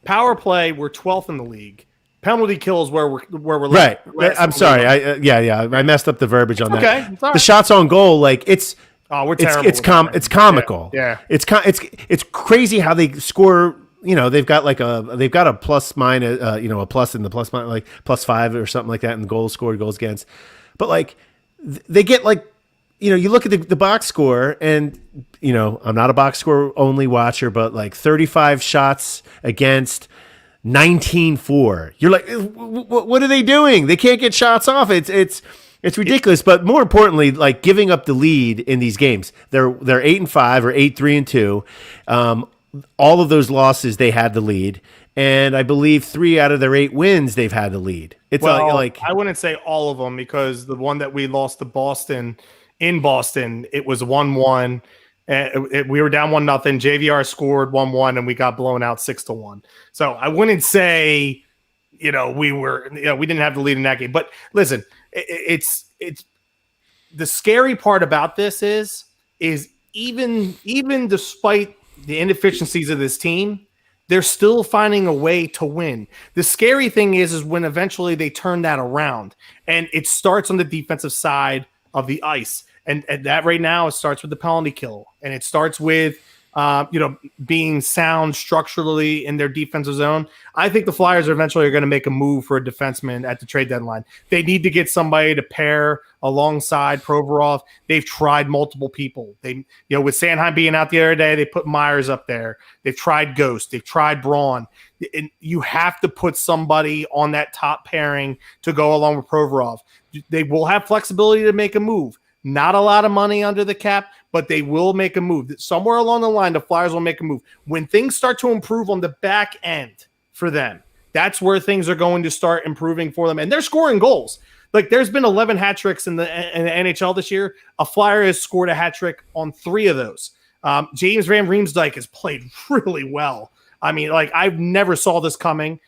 power play, we're 12th in the league. Penalty kills where we're right. I'm sorry. I messed up the verbiage on that. Okay, the shots on goal, like we're terrible. It's comical. Yeah. It's crazy how they score. They've got a plus minus, a plus in the plus minus, like +5 or something like that in the goals scored, goals against. But like they get you look at the box score, and I'm not a box score only watcher, but like 35 shots against, 19-4. You're like, what are they doing? They can't get shots off. It's ridiculous. But more importantly, like giving up the lead in these games, they're 8-5 or 8-3-2. All of those losses, they had the lead, and I believe 3 out of their 8 wins, they've had the lead. It's like I wouldn't say all of them, because the one that we lost to Boston in Boston, it was 1-1. We were down 1-0. JVR scored 1-1, and we got blown out 6-1. So I wouldn't say, we didn't have the lead in that game. But listen, it's the scary part about this is even despite the inefficiencies of this team, they're still finding a way to win. The scary thing is when eventually they turn that around, and it starts on the defensive side of the ice. And that right now, it starts with the penalty kill, and it starts with, being sound structurally in their defensive zone. I think the Flyers are going to make a move for a defenseman at the trade deadline. They need to get somebody to pair alongside Provorov. They've tried multiple people. With Sanheim being out the other day, they put Myers up there. They've tried Ghost. They've tried Braun. And you have to put somebody on that top pairing to go along with Provorov. They will have flexibility to make a move. Not a lot of money under the cap, but they will make a move. Somewhere along the line, the Flyers will make a move. When things start to improve on the back end for them, that's where things are going to start improving for them. And they're scoring goals. Like, there's been 11 hat tricks in the NHL this year. A Flyer has scored a hat trick on 3 of those. James Van Riemsdyk has played really well. I mean, like, I've never saw this coming.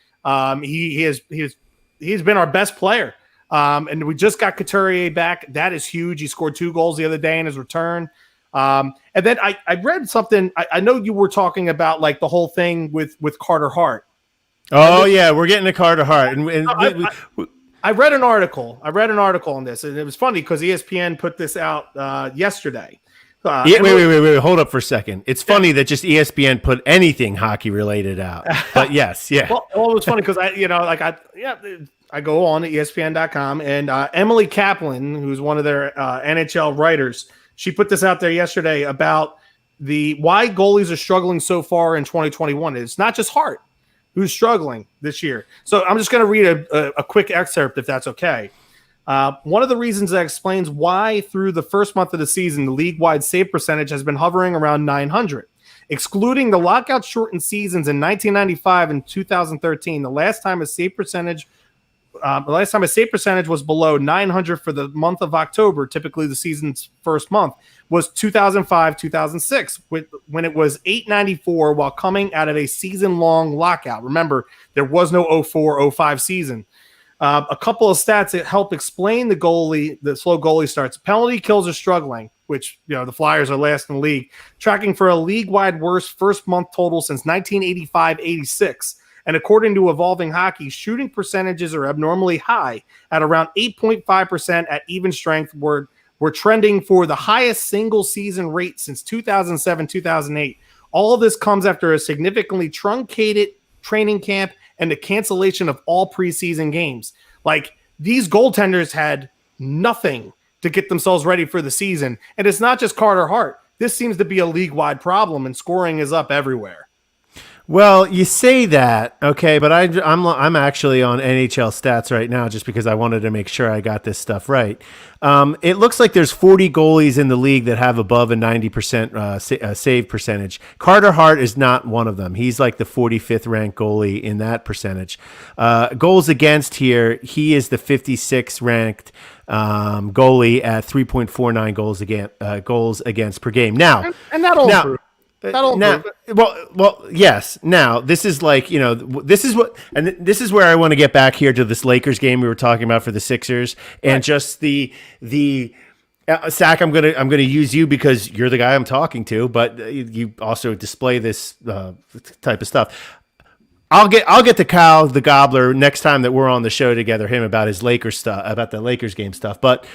He's been our best player. And we just got Couturier back. That is huge. He scored 2 goals the other day in his return. And then I read something. I know you were talking about like the whole thing with Carter Hart. Oh, yeah, we're getting to Carter Hart. I read an article. On this, and it was funny because ESPN put this out yesterday. Wait. Hold up for a second. It's funny that just ESPN put anything hockey related out. But yes, yeah. Well, it was funny because I go on to ESPN.com, and Emily Kaplan, who's one of their NHL writers, she put this out there yesterday about why goalies are struggling so far in 2021. It's not just Hart who's struggling this year. So I'm just going to read a quick excerpt, if that's okay. One of the reasons that explains why through the first month of the season, the league-wide save percentage has been hovering around 900. Excluding the lockout-shortened seasons in 1995 and 2013, the last time a save percentage was below 900 for the month of October, typically the season's first month, was 2005-2006, when it was 894 while coming out of a season-long lockout. Remember, there was no 04-05 season. A couple of stats that help explain the slow goalie starts. Penalty kills are struggling, which the Flyers are last in the league, tracking for a league-wide worst first-month total since 1985-86. And according to Evolving Hockey, shooting percentages are abnormally high at around 8.5% at even strength. We're trending for the highest single-season rate since 2007-2008. All of this comes after a significantly truncated training camp and the cancellation of all preseason games. Like, these goaltenders had nothing to get themselves ready for the season. And it's not just Carter Hart. This seems to be a league-wide problem, and scoring is up everywhere. Well, you say that, okay, but I'm actually on NHL stats right now just because I wanted to make sure I got this stuff right. It looks like there's 40 goalies in the league that have above a 90% save percentage. Carter Hart is not one of them. He's like the 45th ranked goalie in that percentage. Goals against here, he is the 56th ranked goalie at 3.49 goals against per game. Now, and that'll improve. That'll Now, improve. well, yes. Now, this is like, this is what, and this is where I want to get back here to this Lakers game we were talking about for the Sixers, and Right. just the Sack. I'm gonna use you because you're the guy I'm talking to, but you also display this type of stuff. I'll get to Kyle the Gobbler next time that we're on the show together. Him about his Lakers stuff, about the Lakers game stuff, but.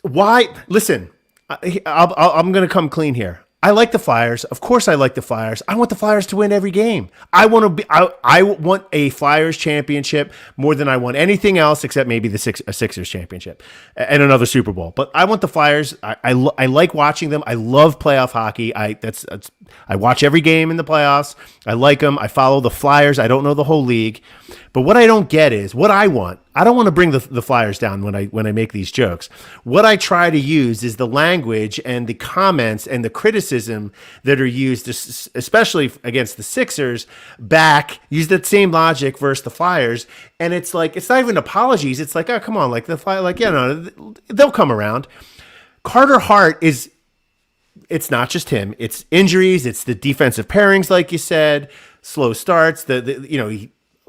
Why? Listen, I'm going to come clean here. I like the Flyers. Of course, I like the Flyers. I want the Flyers to win every game. I want to be. I want a Flyers championship more than I want anything else, except maybe a Sixers championship and another Super Bowl. But I want the Flyers. I like watching them. I love playoff hockey. I watch every game in the playoffs. I like them. I follow the Flyers. I don't know the whole league. But what I don't get is what I want. I don't want to bring the Flyers down when I make these jokes. What I try to use is the language and the comments and the criticism that are used, especially against the Sixers, use that same logic versus the Flyers. And it's like, it's not even apologies. It's like, oh, come on, like the Flyers, like, they'll come around. Carter Hart it's not just him. It's injuries. It's the defensive pairings, like you said, slow starts,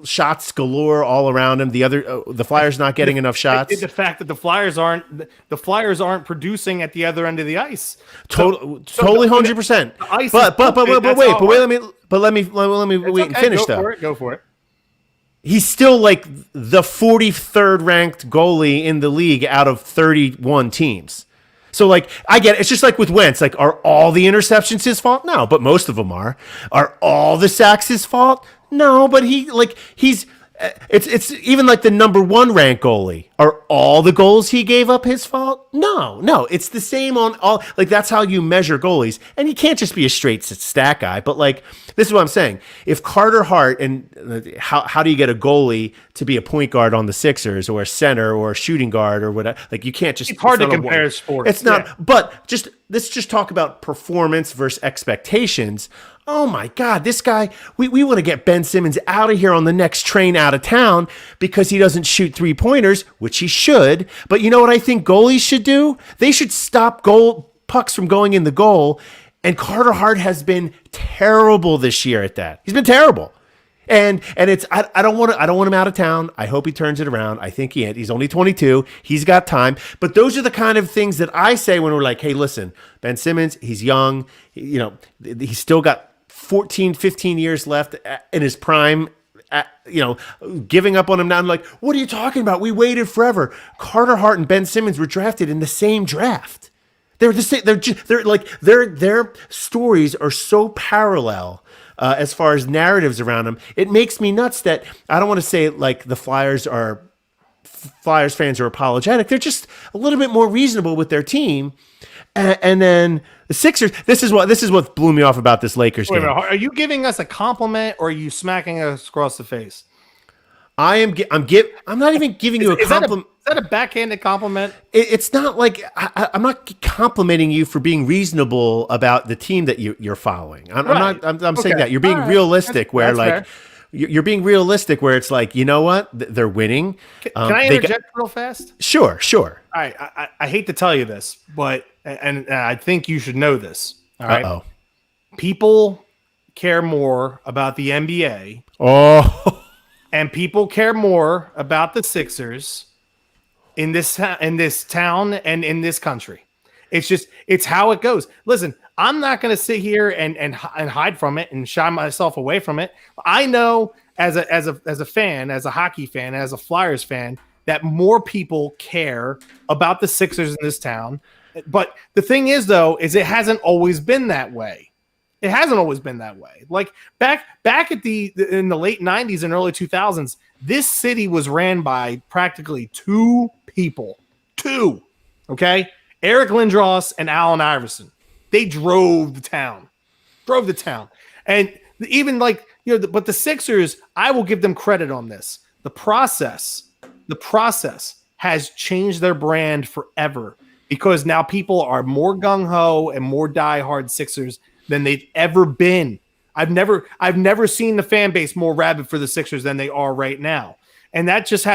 shots galore all around him. The Flyers not getting enough shots. The fact that the Flyers aren't producing at the other end of the ice. Totally, 100%. Let me wait and finish though. Go for it. He's still like the 43rd ranked goalie in the league out of 31 teams. So, like, I get it. It's just like with Wentz. Like, are all the interceptions his fault? No, but most of them are. Are all the sacks his fault? No, but it's even like the number 1 ranked goalie. Are all the goals he gave up his fault? No. It's the same on all. Like, that's how you measure goalies. And you can't just be a straight stat guy. But, like, this is what I'm saying. If Carter Hart, and how do you get a goalie to be a point guard on the Sixers or a center or a shooting guard or whatever? Like, you can't just. It's hard to compare sports. It's not. Yeah. But let's just talk about performance versus expectations. Oh my God, this guy, we want to get Ben Simmons out of here on the next train out of town because he doesn't shoot 3-pointers, which he should. But you know what I think goalies should do? They should stop pucks from going in the goal. And Carter Hart has been terrible this year at that. He's been terrible. And it's I don't want him out of town. I hope he turns it around. I think he's only 22. He's got time. But those are the kind of things that I say when we're like, hey, listen, Ben Simmons, he's young. He's still got 14, 15 years left in his prime. Giving up on him now. I'm like, what are you talking about? We waited forever. Carter Hart and Ben Simmons were drafted in the same draft. They're the same. They're like their stories are so parallel as far as narratives around them. It makes me nuts that I don't want to say like the Flyers fans are apologetic. They're just a little bit more reasonable with their team. And then the Sixers. This is what blew me off about this Lakers game. Are you giving us a compliment or are you smacking us across the face? I'm not even giving you a compliment. Is that a backhanded compliment? It's not like I'm not complimenting you for being reasonable about the team that you're following. I'm saying that you're being realistic. You're being realistic where it's like, you know what, they're winning. Can I interject real fast? Sure. All right, I hate to tell you this, but and I think you should know this. All right. Uh-oh. People care more about the NBA. Oh. And people care more about the Sixers in this town and in this country. It's how it goes. Listen, I'm not going to sit here and hide from it and shy myself away from it. I know as a fan, as a hockey fan, as a Flyers fan, that more people care about the Sixers in this town. But the thing is, though, is it hasn't always been that way. It hasn't always been that way. Like back in the late 90s and early 2000s, this city was ran by practically 2 people. 2. Okay? Eric Lindros and Allen Iverson. They drove the town. And even but the Sixers, I will give them credit on this. The process has changed their brand forever because now people are more gung-ho and more diehard Sixers than they've ever been. I've never seen the fan base more rabid for the Sixers than they are right now. And that just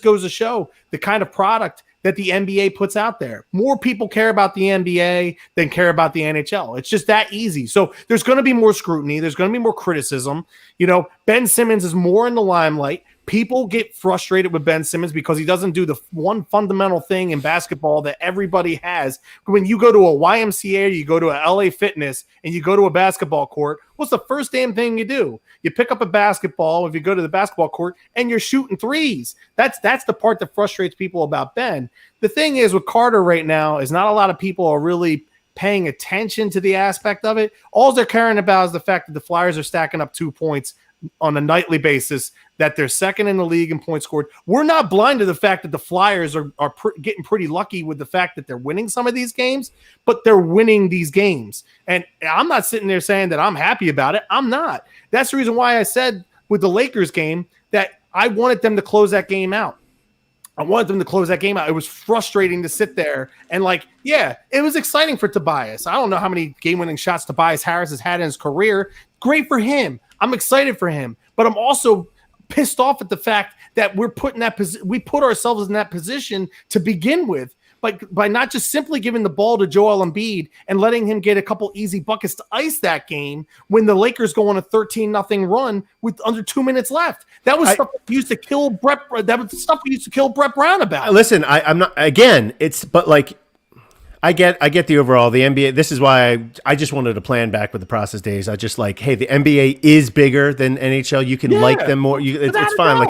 goes to show the kind of product that the NBA puts out there. More people care about the NBA than care about the NHL. It's just that easy. So there's going to be more scrutiny. There's going to be more criticism. Ben Simmons is more in the limelight. People get frustrated with Ben Simmons because he doesn't do the one fundamental thing in basketball that everybody has. When you go to a YMCA, or you go to a LA Fitness, and you go to a basketball court, what's the first damn thing you do? You pick up a basketball if you go to the basketball court and you're shooting threes. That's the part that frustrates people about Ben. The thing is with Carter right now is not a lot of people are really paying attention to the aspect of it. All they're caring about is the fact that the Flyers are stacking up 2 points on a nightly basis, that they're second in the league in points scored. We're not blind to the fact that the Flyers are getting pretty lucky with the fact that they're winning some of these games, but they're winning these games. And I'm not sitting there saying that I'm happy about it. I'm not. That's the reason why I said with the Lakers game that I wanted them to close that game out. It was frustrating to sit there and it was exciting for Tobias. I don't know how many game-winning shots Tobias Harris has had in his career. Great for him. I'm excited for him, but I'm also pissed off at the fact that we put ourselves in that position to begin with by not just simply giving the ball to Joel Embiid and letting him get a couple easy buckets to ice that game when the Lakers go on a 13-0 run with under 2 minutes left. That was stuff that used to kill Brett. That was stuff we used to kill Brett Brown about. Listen, I'm not again. I get the overall, the NBA. This is why I just wanted to plan back with the process days. I just hey, the NBA is bigger than NHL. You can like them more. It's fine.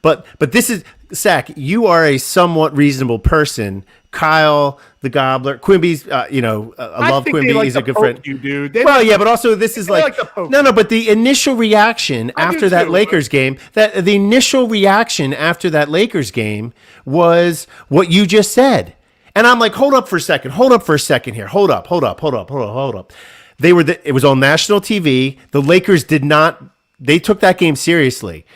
But this is Sack. You are a somewhat reasonable person. Kyle, the Gobbler, Quimby's. I love Quimby. He's a good friend. You dude. But also this is no. But the initial reaction after that Lakers game, the initial reaction after that Lakers game was what you just said. And I'm like, hold up for a second here. Hold up. It was on national TV. The Lakers they took that game seriously.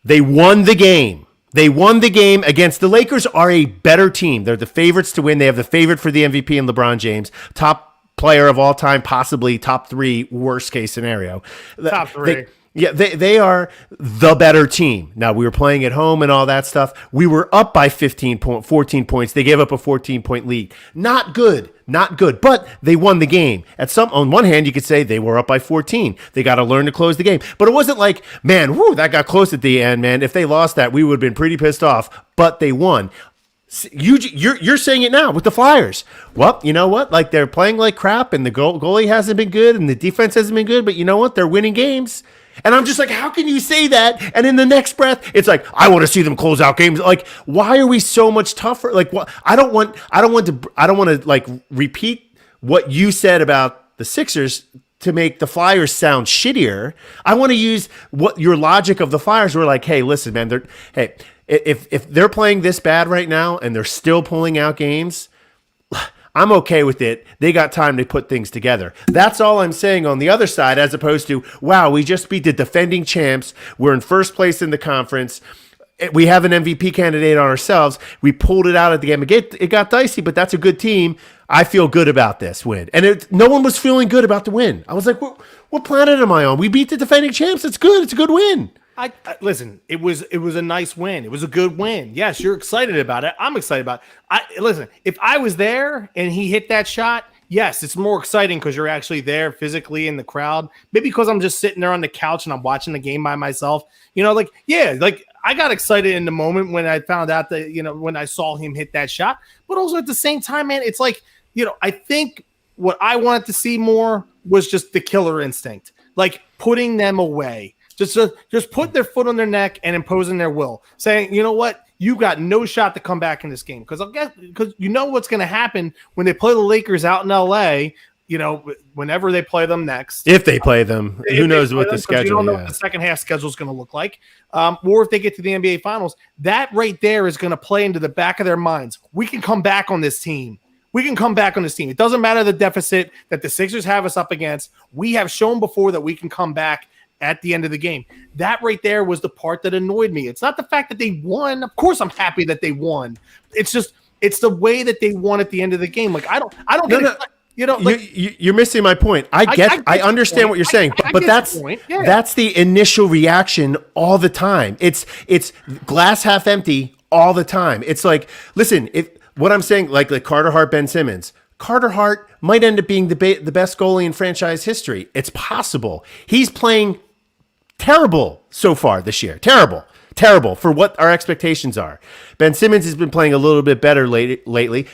They won the game. Against the Lakers are a better team. They're the favorites to win. They have the favorite for the MVP in LeBron James, top player of all time, possibly top 3, worst case scenario. Top 3. They are the better team. Now, we were playing at home and all that stuff. We were up by 14 points. They gave up a 14-point lead. Not good, but they won the game. On one hand, you could say they were up by 14. They got to learn to close the game. But it wasn't like, man, that got close at the end, man. If they lost that, we would have been pretty pissed off. But they won. You're saying it now with the Flyers. Well, you know what? They're playing like crap, and the goalie hasn't been good, and the defense hasn't been good. But you know what? They're winning games. And I'm just like, how can you say that? And in the next breath, it's like, I want to see them close out games. Why are we so much tougher? What? I don't want to repeat what you said about the Sixers to make the Flyers sound shittier. I want to use what your logic of the Flyers were like, hey, listen, man, if they're playing this bad right now and they're still pulling out games, I'm okay with it. They got time to put things together. That's all I'm saying on the other side, as opposed to, wow, we just beat the defending champs. We're in first place in the conference. We have an MVP candidate on ourselves. We pulled it out at the game. It got dicey, but that's a good team. I feel good about this win. And no one was feeling good about the win. I was like, what planet am I on? We beat the defending champs. It's good. It's a good win. Listen, it was a nice win. It was a good win. Yes, you're excited about it. I'm excited about it. Listen, if I was there and he hit that shot, yes, it's more exciting because you're actually there physically in the crowd. Maybe because I'm just sitting there on the couch and I'm watching the game by myself. I got excited in the moment when I found out that, when I saw him hit that shot. But also at the same time, man, it's I think what I wanted to see more was just the killer instinct, putting them away. Just putting their foot on their neck and imposing their will, saying, you know what, you got no shot to come back in this game because you know what's going to happen when they play the Lakers out in LA. Whenever they play them next, if they play them, who knows what the schedule? You don't know what the second half schedule is going to look like, or if they get to the NBA Finals. That right there is going to play into the back of their minds. We can come back on this team. It doesn't matter the deficit that the Sixers have us up against. We have shown before that we can come back at the end of the game. That right there was the part that annoyed me. It's not the fact that they won. Of course I'm happy that they won. It's the way that they won at the end of the game. I don't get it. You're missing my point. I understand what you're saying, but that's the initial reaction all the time. It's glass half empty all the time. It's like, listen, if what I'm saying, like Carter Hart, Ben Simmons, Carter Hart might end up being the best goalie in franchise history. It's possible. He's playing terrible so far this year. Terrible for what our expectations are. Ben Simmons has been playing a little bit better lately.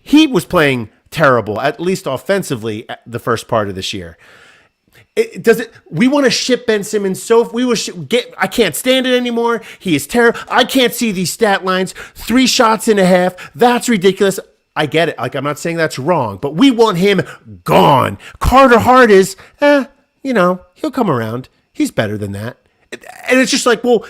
He was playing terrible, at least offensively, at the first part of this year. We want to ship Ben Simmons I can't stand it anymore. He is terrible. I can't see these stat lines. 3 shots and a half. That's ridiculous. I get it. Like, I'm not saying that's wrong, but we want him gone. Carter Hart is, he'll come around. He's better than that. And it's just like, well,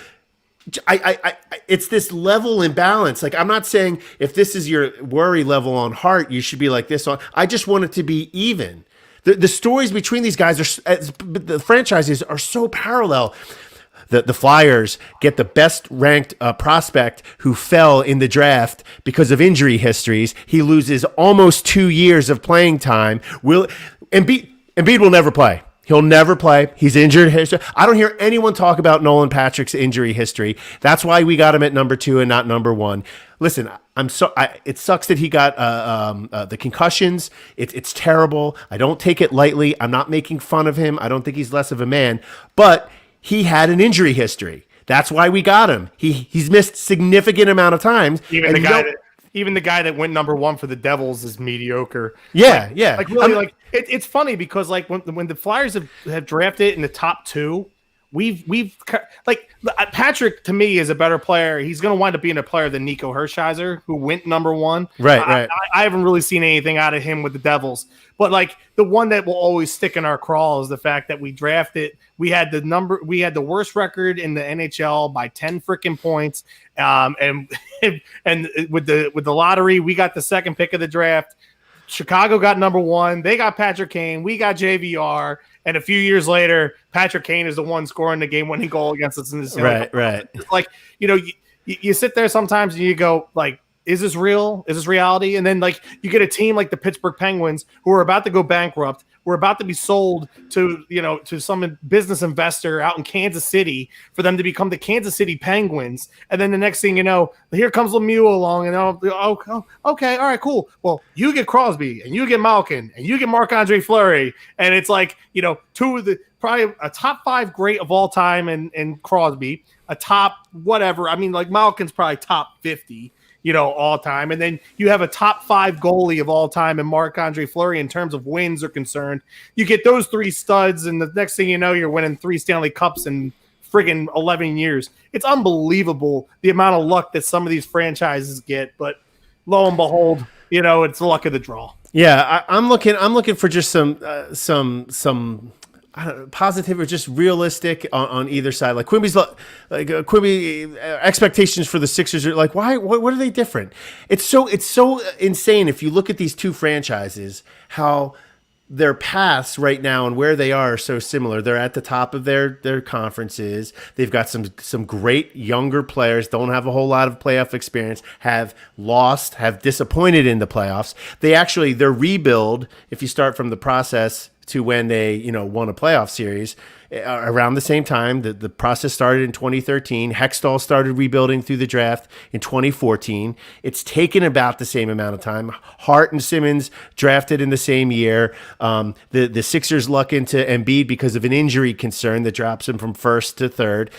it's this level imbalance. Like, I'm not saying if this is your worry level on Hart, you should be like this on. I just want it to be even. The stories between these guys the franchises are so parallel. The Flyers get the best ranked prospect who fell in the draft because of injury histories. He loses almost 2 years of playing time. Embiid will never play. He'll never play. He's injured. I don't hear anyone talk about Nolan Patrick's injury history. That's why we got him at number 2 and not number 1. Listen, it sucks that he got the concussions. It's terrible. I don't take it lightly. I'm not making fun of him. I don't think he's less of a man. But he had an injury history. That's why we got him. He's missed significant amount of times. Even the guy that went number 1 for the Devils is mediocre. Yeah. Like really, it's funny because like when the Flyers have drafted in the top 2, we've like Patrick to me is a better player. He's going to wind up being a player than Nico Hershiser, who went number 1. Right. I haven't really seen anything out of him with the Devils, but like the one that will always stick in our crawl is the fact that we drafted. We had the worst record in the NHL by 10 freaking points. And with the lottery, we got the second pick of the draft. Chicago got number 1. They got Patrick Kane. We got JVR. And a few years later, Patrick Kane is the one scoring the game-winning goal against us in this. Right. It's like, you sit there sometimes and you go, like, is this real? Is this reality? And then, like, you get a team like the Pittsburgh Penguins who are about to go bankrupt. We're about to be sold to some business investor out in Kansas City for them to become the Kansas City Penguins. And then the next thing you know, here comes Lemieux along, and okay, all right, cool. Well, you get Crosby, and you get Malkin, and you get Marc-Andre Fleury, and it's like, two of the probably a top 5 great of all time, and Crosby, a top whatever. I mean, like Malkin's probably top 50. All time. And then you have a top 5 goalie of all time in Marc-Andre Fleury in terms of wins are concerned. You get those 3 studs, and the next thing you know, you're winning 3 Stanley Cups in friggin' 11 years. It's unbelievable the amount of luck that some of these franchises get, but lo and behold, it's the luck of the draw. Yeah, I'm looking for just some positive or just realistic on either side. Like Quimby's, expectations for the Sixers are like, why? What are they different? It's so insane if you look at these two franchises, how their paths right now and where they are so similar. They're at the top of their conferences. They've got some great younger players, don't have a whole lot of playoff experience, have disappointed in the playoffs. Their rebuild, if you start from the process to when they won a playoff series around the same time. The process started in 2013. Hextall started rebuilding through the draft in 2014. It's taken about the same amount of time. Hart and Simmons drafted in the same year. The Sixers luck into Embiid because of an injury concern that drops him from first to third.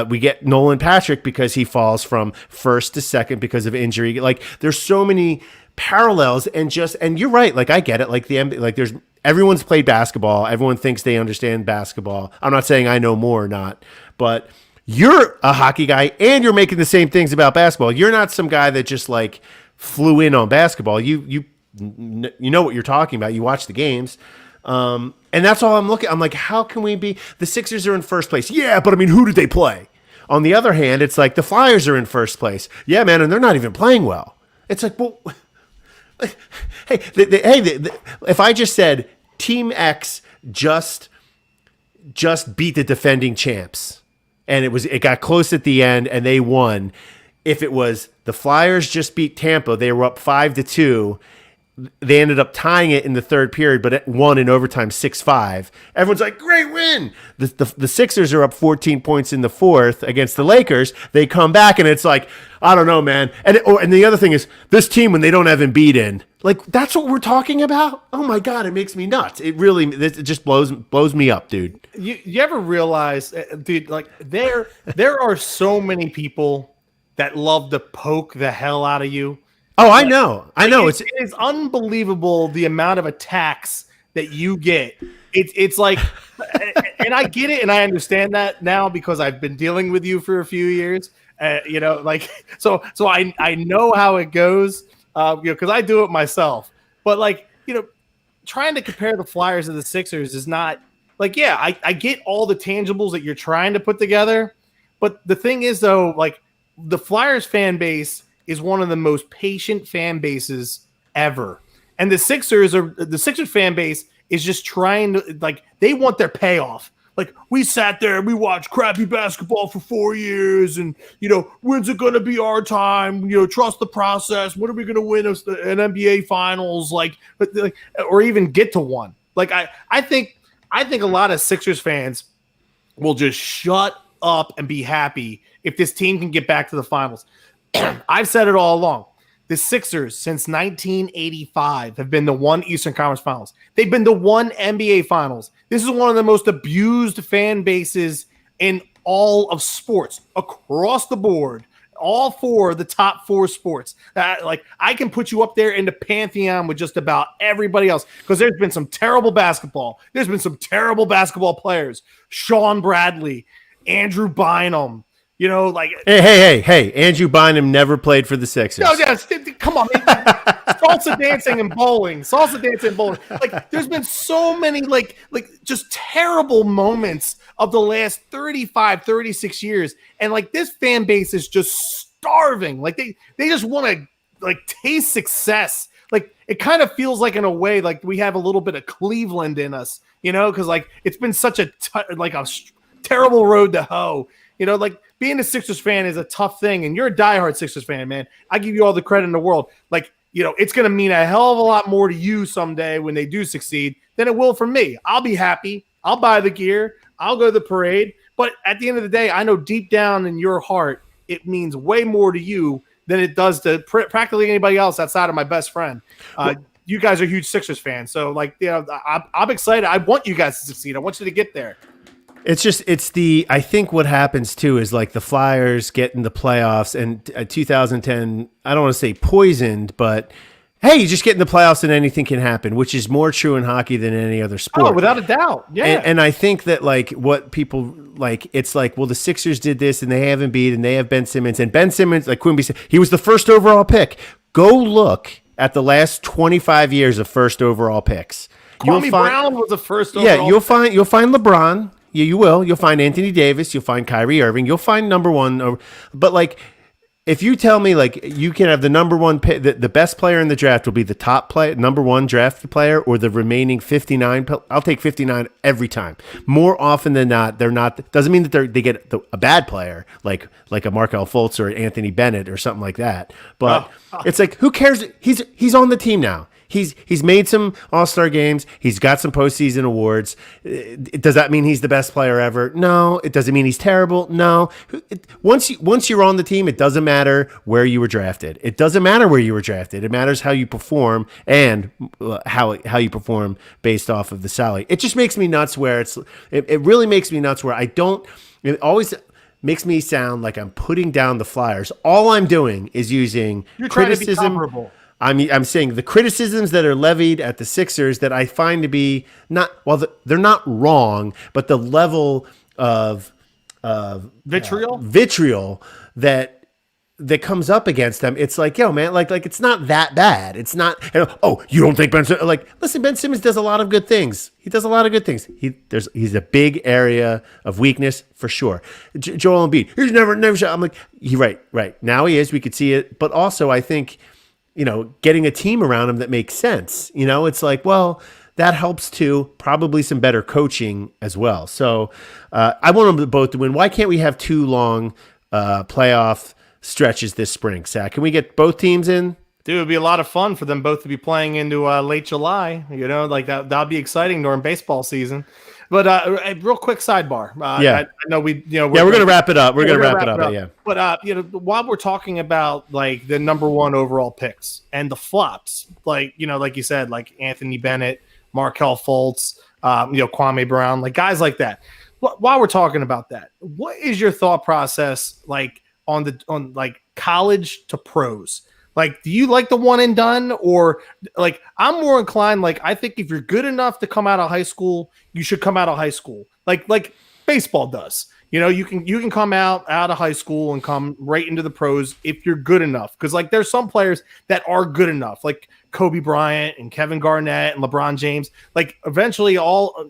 We get Nolan Patrick because he falls from first to second because of injury. Like, there's so many parallels, and you're right. Like, I get it. Like everyone's played basketball. Everyone thinks they understand basketball. I'm not saying I know more or not, but you're a hockey guy and you're making the same things about basketball. You're not some guy that just like flew in on basketball. You know what you're talking about. You watch the games. And that's all I'm looking. I'm like, how can we be? The Sixers are in first place. Yeah, but I mean, who did they play? On the other hand, it's like the Flyers are in first place. Yeah, man, and they're not even playing well. It's like, well, hey, if I just said Team X just beat the defending champs, and it got close at the end, and they won. If it was the Flyers just beat Tampa, they were up 5-2, they ended up tying it in the third period, but it won in overtime 6-5. Everyone's like, great win. The Sixers are up 14 points in the fourth against the Lakers. They come back, and it's like, I don't know, man. And the other thing is, this team, when they don't have Embiid in, like, that's what we're talking about? Oh, my God, it makes me nuts. It just blows me up, dude. You ever realize, dude, like, there are so many people that love to poke the hell out of you. Oh, I know. It is unbelievable the amount of attacks that you get. It's like, and I get it, and I understand that now because I've been dealing with you for a few years. Like so I know how it goes. Because I do it myself. But like, trying to compare the Flyers to the Sixers is not like, yeah, I get all the tangibles that you're trying to put together. But the thing is, though, like, the Flyers fan base is one of the most patient fan bases ever. And the Sixers fan base is just trying to, like, they want their payoff. Like, we sat there and we watched crappy basketball for 4 years, and, when's it going to be our time? Trust the process. When are we going to win an NBA finals? Or even get to one? Like, I think a lot of Sixers fans will just shut up and be happy if this team can get back to the finals. I've said it all along. The Sixers, since 1985, have been the one Eastern Conference Finals. They've been the one NBA Finals. This is one of the most abused fan bases in all of sports, across the board, all the top four sports. I can put you up there in the pantheon with just about everybody else, because there's been some terrible basketball. There's been some terrible basketball players. Sean Bradley, Andrew Bynum. Hey! Andrew Bynum never played for the Sixers. No, yeah, come on, man. Salsa dancing and bowling. Like, there's been so many like just terrible moments of the last 35, 36 years, and like, this fan base is just starving. Like, they just want to, like, taste success. Like, it kind of feels like, in a way, like we have a little bit of Cleveland in us, because like, it's been such a terrible road to hoe. Like, being a Sixers fan is a tough thing, and you're a diehard Sixers fan, man. I give you all the credit in the world. Like, it's going to mean a hell of a lot more to you someday when they do succeed than it will for me. I'll be happy. I'll buy the gear. I'll go to the parade. But at the end of the day, I know deep down in your heart, it means way more to you than it does to practically anybody else outside of my best friend. You guys are huge Sixers fans. So, like, I'm excited. I want you guys to succeed. I want you to get there. I think what happens too is, like, the Flyers get in the playoffs, and 2010, I don't want to say poisoned, but hey, you just get in the playoffs and anything can happen, which is more true in hockey than any other sport. Oh, without a doubt. Yeah. And I think that, like, what people like, it's like, well, the Sixers did this and they have Embiid and they have Ben Simmons, and Ben Simmons, like Quimby said, he was the first overall pick. Go look at the last 25 years of first overall picks. Kwame Brown was the first overall. Yeah, you'll find LeBron. Yeah, you will. You'll find Anthony Davis. You'll find Kyrie Irving. You'll find number one. But, like, if you tell me, like, you can have the number one pick, the best player in the draft will be the top number one drafted player, or the remaining 59. I'll take 59 every time. More often than not, they're not. Doesn't mean that they get a bad player like a Markelle Fultz or Anthony Bennett or something like that. But it's like, who cares? He's on the team now. He's made some All-Star games. He's got some postseason awards. Does that mean he's the best player ever? No. It doesn't mean he's terrible. No. Once you're on the team, it doesn't matter where you were drafted. It doesn't matter where you were drafted. It matters how you perform, and how you perform based off of the salary. It just makes me nuts where it really makes me nuts where it always makes me sound like I'm putting down the Flyers. All I'm doing is using criticism. Trying to be comparable. I'm saying the criticisms that are levied at the Sixers that I find to be they're not wrong, but the level of vitriol that comes up against them, it's like, yo, man, like it's not that bad. It's not, you don't think Ben Simmons, like, listen, Ben Simmons does a lot of good things. He does a lot of good things. He's a big area of weakness for sure. Joel Embiid, he's never shot. I'm like, right. Now he is. We could see it, but also I think, getting a team around him that makes sense. It's like, well, that helps too. Probably some better coaching as well. So I want them both to win. Why can't we have 2 long playoff stretches this spring, Zach? Can we get both teams in? Dude, it'd be a lot of fun for them both to be playing into late July. Like that'd be exciting during baseball season. But a real quick sidebar. Yeah. I know we, Yeah, we're gonna wrap it up. We're gonna gonna wrap it wrap up. it up. Yeah. But while we're talking about like the number one overall picks and the flops, like you said, like Anthony Bennett, Markel Fultz, Kwame Brown, like guys like that. While we're talking about that, what is your thought process like on like college to pros? Like, do you like the one and done, or like I'm more inclined? Like, I think if you're good enough to come out of high school, you should come out of high school, like baseball does. You can come out of high school and come right into the pros if you're good enough. Because like there's some players that are good enough, like Kobe Bryant and Kevin Garnett and LeBron James. Like eventually, all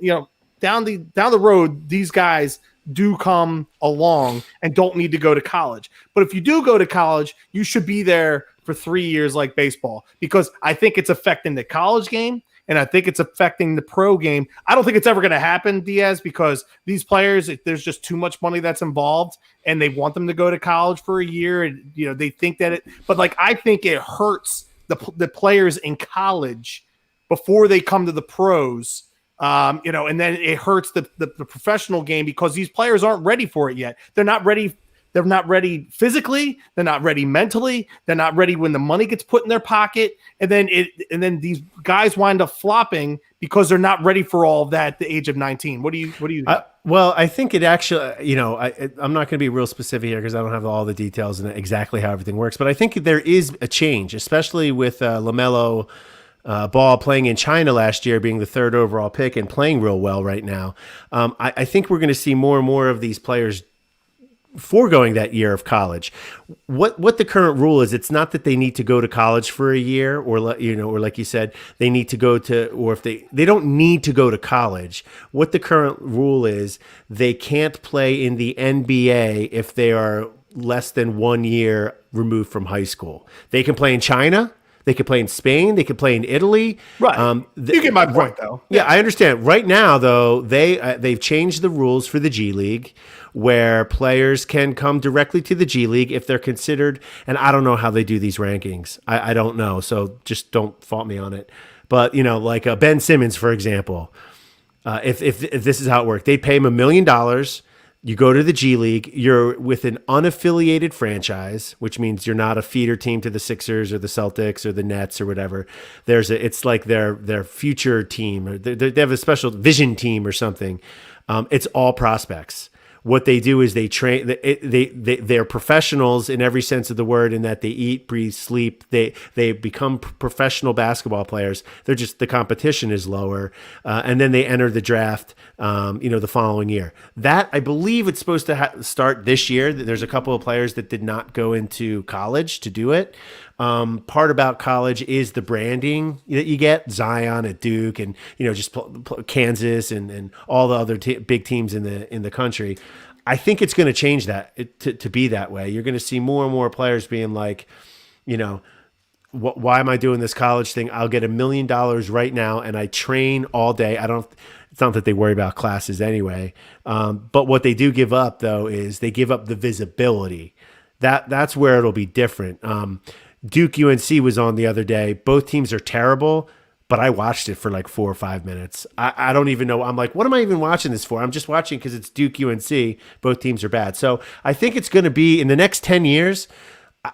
down the road, these guys do come along and don't need to go to college. But if you do go to college, you should be there for 3 years like baseball, because I think it's affecting the college game and I think it's affecting the pro game. I don't think it's ever going to happen, Diaz, because these players, there's just too much money that's involved and they want them to go to college for a year. And, they think that but like, I think it hurts the players in college before they come to the pros. And then it hurts the professional game because these players aren't ready for it yet. They're not ready. They're not ready physically. They're not ready mentally. They're not ready when the money gets put in their pocket. And then these guys wind up flopping because they're not ready for all of that at the age of 19. What do you think? Well, I think it actually, I'm not going to be real specific here because I don't have all the details and exactly how everything works. But I think there is a change, especially with LaMelo Ball playing in China last year, being the third overall pick and playing real well right now. I think we're going to see more and more of these players foregoing that year of college. What the current rule is, it's not that they need to go to college for a year, or like you said, they need to go to, or if they don't need to go to college. What the current rule is, they can't play in the NBA if they are less than 1 year removed from high school. They can play in China. They could play in Spain. They could play in Italy. Right. You get my point, though. Yeah, I understand. Right now, though, they've changed the rules for the G League, where players can come directly to the G League if they're considered. And I don't know how they do these rankings. I don't know. So just don't fault me on it. But like Ben Simmons, for example, if this is how it worked, they pay him $1 million. You go to the G League, you're with an unaffiliated franchise, which means you're not a feeder team to the Sixers or the Celtics or the Nets or whatever. It's like their future team, or they have a special vision team or something. It's all prospects. What they do is they train. They're professionals in every sense of the word, in that they eat, breathe, sleep. They become professional basketball players. They're just, the competition is lower, and then they enter the draft. The following year. That, I believe, it's supposed to start this year. There's a couple of players that did not go into college to do it. Part about college is the branding that you get. Zion at Duke, and just Kansas and all the other big teams in the country. I think it's going to change that to be that way. You're going to see more and more players being like, why am I doing this college thing? I'll get $1 million right now, and I train all day. It's not that they worry about classes anyway. But what they do give up, though, is they give up the visibility. That's where it'll be different. Duke UNC was on the other day. Both teams are terrible, but I watched it for like 4 or 5 minutes. I don't even know. I'm like, what am I even watching this for? I'm just watching because it's Duke UNC. Both teams are bad. So I think it's going to be, in the next 10 years,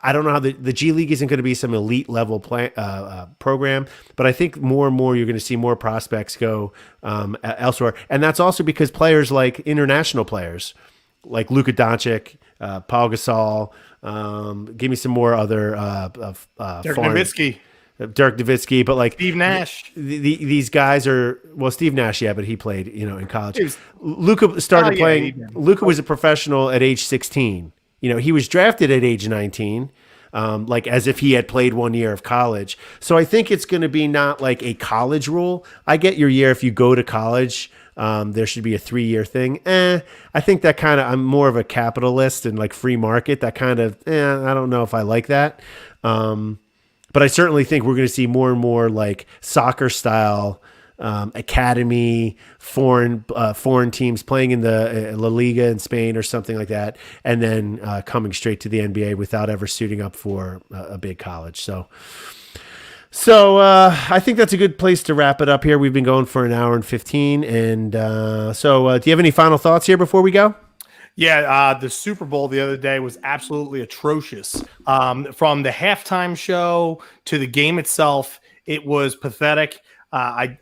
I don't know how the G League isn't going to be some elite level program, but I think more and more you're going to see more prospects go elsewhere. And that's also because players like international players like Luka Doncic, Paul Gasol, give me some more other Dirk Nowitzki. Dirk Nowitzki, but like Steve Nash. These guys are, well, Steve Nash, yeah, but he played in college. Luka started playing. Luka was a professional at age 16. He was drafted at age 19, like as if he had played 1 year of college. So I think it's going to be not like a college rule. I get your year if you go to college. There should be a 3-year thing. I think that kind of, I'm more of a capitalist and like free market. That kind of, I don't know if I like that. But I certainly think we're going to see more and more like soccer style academy foreign teams playing in the La Liga in Spain or something like that, and then coming straight to the NBA without ever suiting up for a big college. So I think that's a good place to wrap it up here. We've been going for an hour and 15. And do you have any final thoughts here before we go? Yeah, the Super Bowl the other day was absolutely atrocious. From the halftime show to the game itself, it was pathetic. I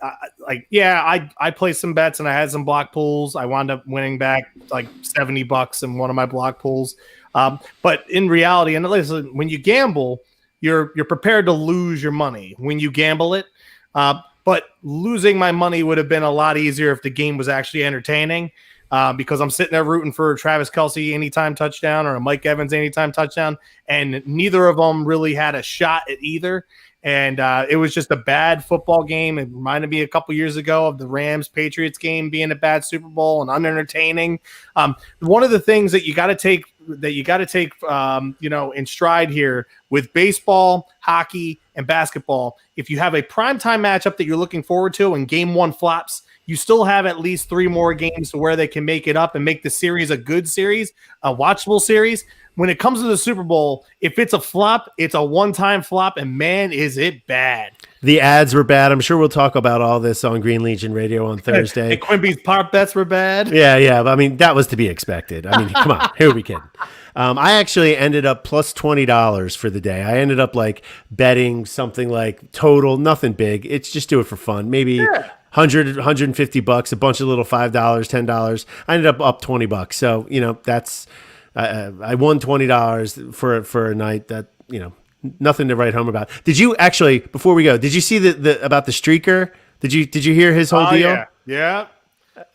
placed some bets and I had some block pools. I wound up winning back like $70 in one of my block pools. But in reality, and listen, when you gamble, you're prepared to lose your money when you gamble it. But losing my money would have been a lot easier if the game was actually entertaining. Because I'm sitting there rooting for Travis Kelce anytime touchdown or a Mike Evans anytime touchdown, and neither of them really had a shot at either. And it was just a bad football game. It reminded me a couple years ago of the Rams-Patriots game being a bad Super Bowl and unentertaining. One of the things that you got to take in stride here with baseball, hockey, and basketball, if you have a primetime matchup that you're looking forward to and game one flops, you still have at least 3 more games to where they can make it up and make the series a good series, a watchable series. When it comes to the Super Bowl, if it's a flop, it's a one-time flop, and man, is it bad. The ads were bad. I'm sure we'll talk about all this on Green Legion Radio on Thursday. And Quimby's pop bets were bad. Yeah. I mean, that was to be expected. I mean, come on, who are we kidding? I actually ended up plus $20 for the day. I ended up like betting something like total, nothing big. It's just do it for fun. Maybe 100, $150, a bunch of little $5, $10. I ended up $20. So, that's, I won $20 for a night that, nothing to write home about. Did you actually, before we go, did you see the about the streaker? Did you hear his whole deal? Yeah.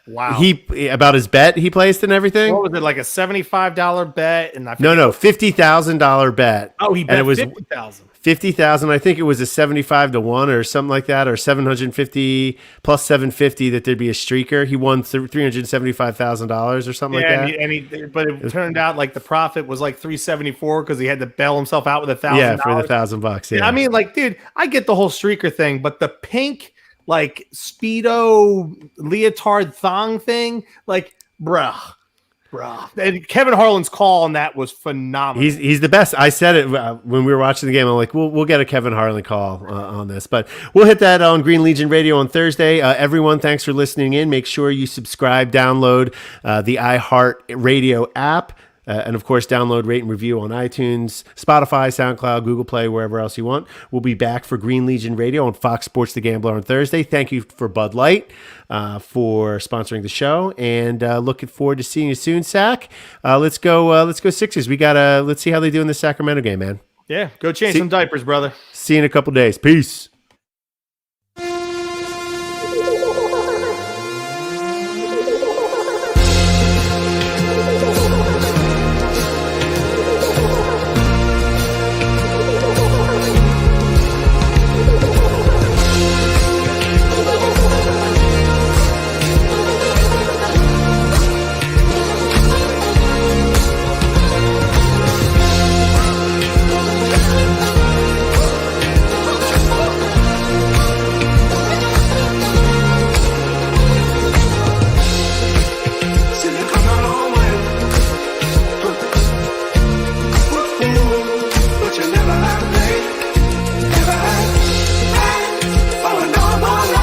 Wow. He about his bet he placed and everything. What was it, like a $75 bet? And no, $50,000 bet. Oh, he bet it was 50,000. 50,000. I think it was a 75-1 or something like that, or 750 plus 750 that there'd be a streaker. He won $375,000 or something like that. But it turned out like the profit was like 374 because he had to bail himself out with $1,000. Yeah, for the $1,000. Yeah, I mean, like, dude, I get the whole streaker thing, but the pink like Speedo leotard thong thing, like, bruh. And Kevin Harlan's call on that was phenomenal. He's the best. I said it when we were watching the game. I'm like, we'll get a Kevin Harlan call on this, but we'll hit that on Green Legion Radio on Thursday. Everyone, thanks for listening in. Make sure you subscribe, download the iHeart Radio app. And of course, download, rate, and review on iTunes, Spotify, SoundCloud, Google Play, wherever else you want. We'll be back for Green Legion Radio on Fox Sports The Gambler on Thursday. Thank you for Bud Light for sponsoring the show, and looking forward to seeing you soon, Sack. Let's go Sixers. Let's see how they do in the Sacramento game, man. Yeah, go change some diapers, brother. See you in a couple days. Peace.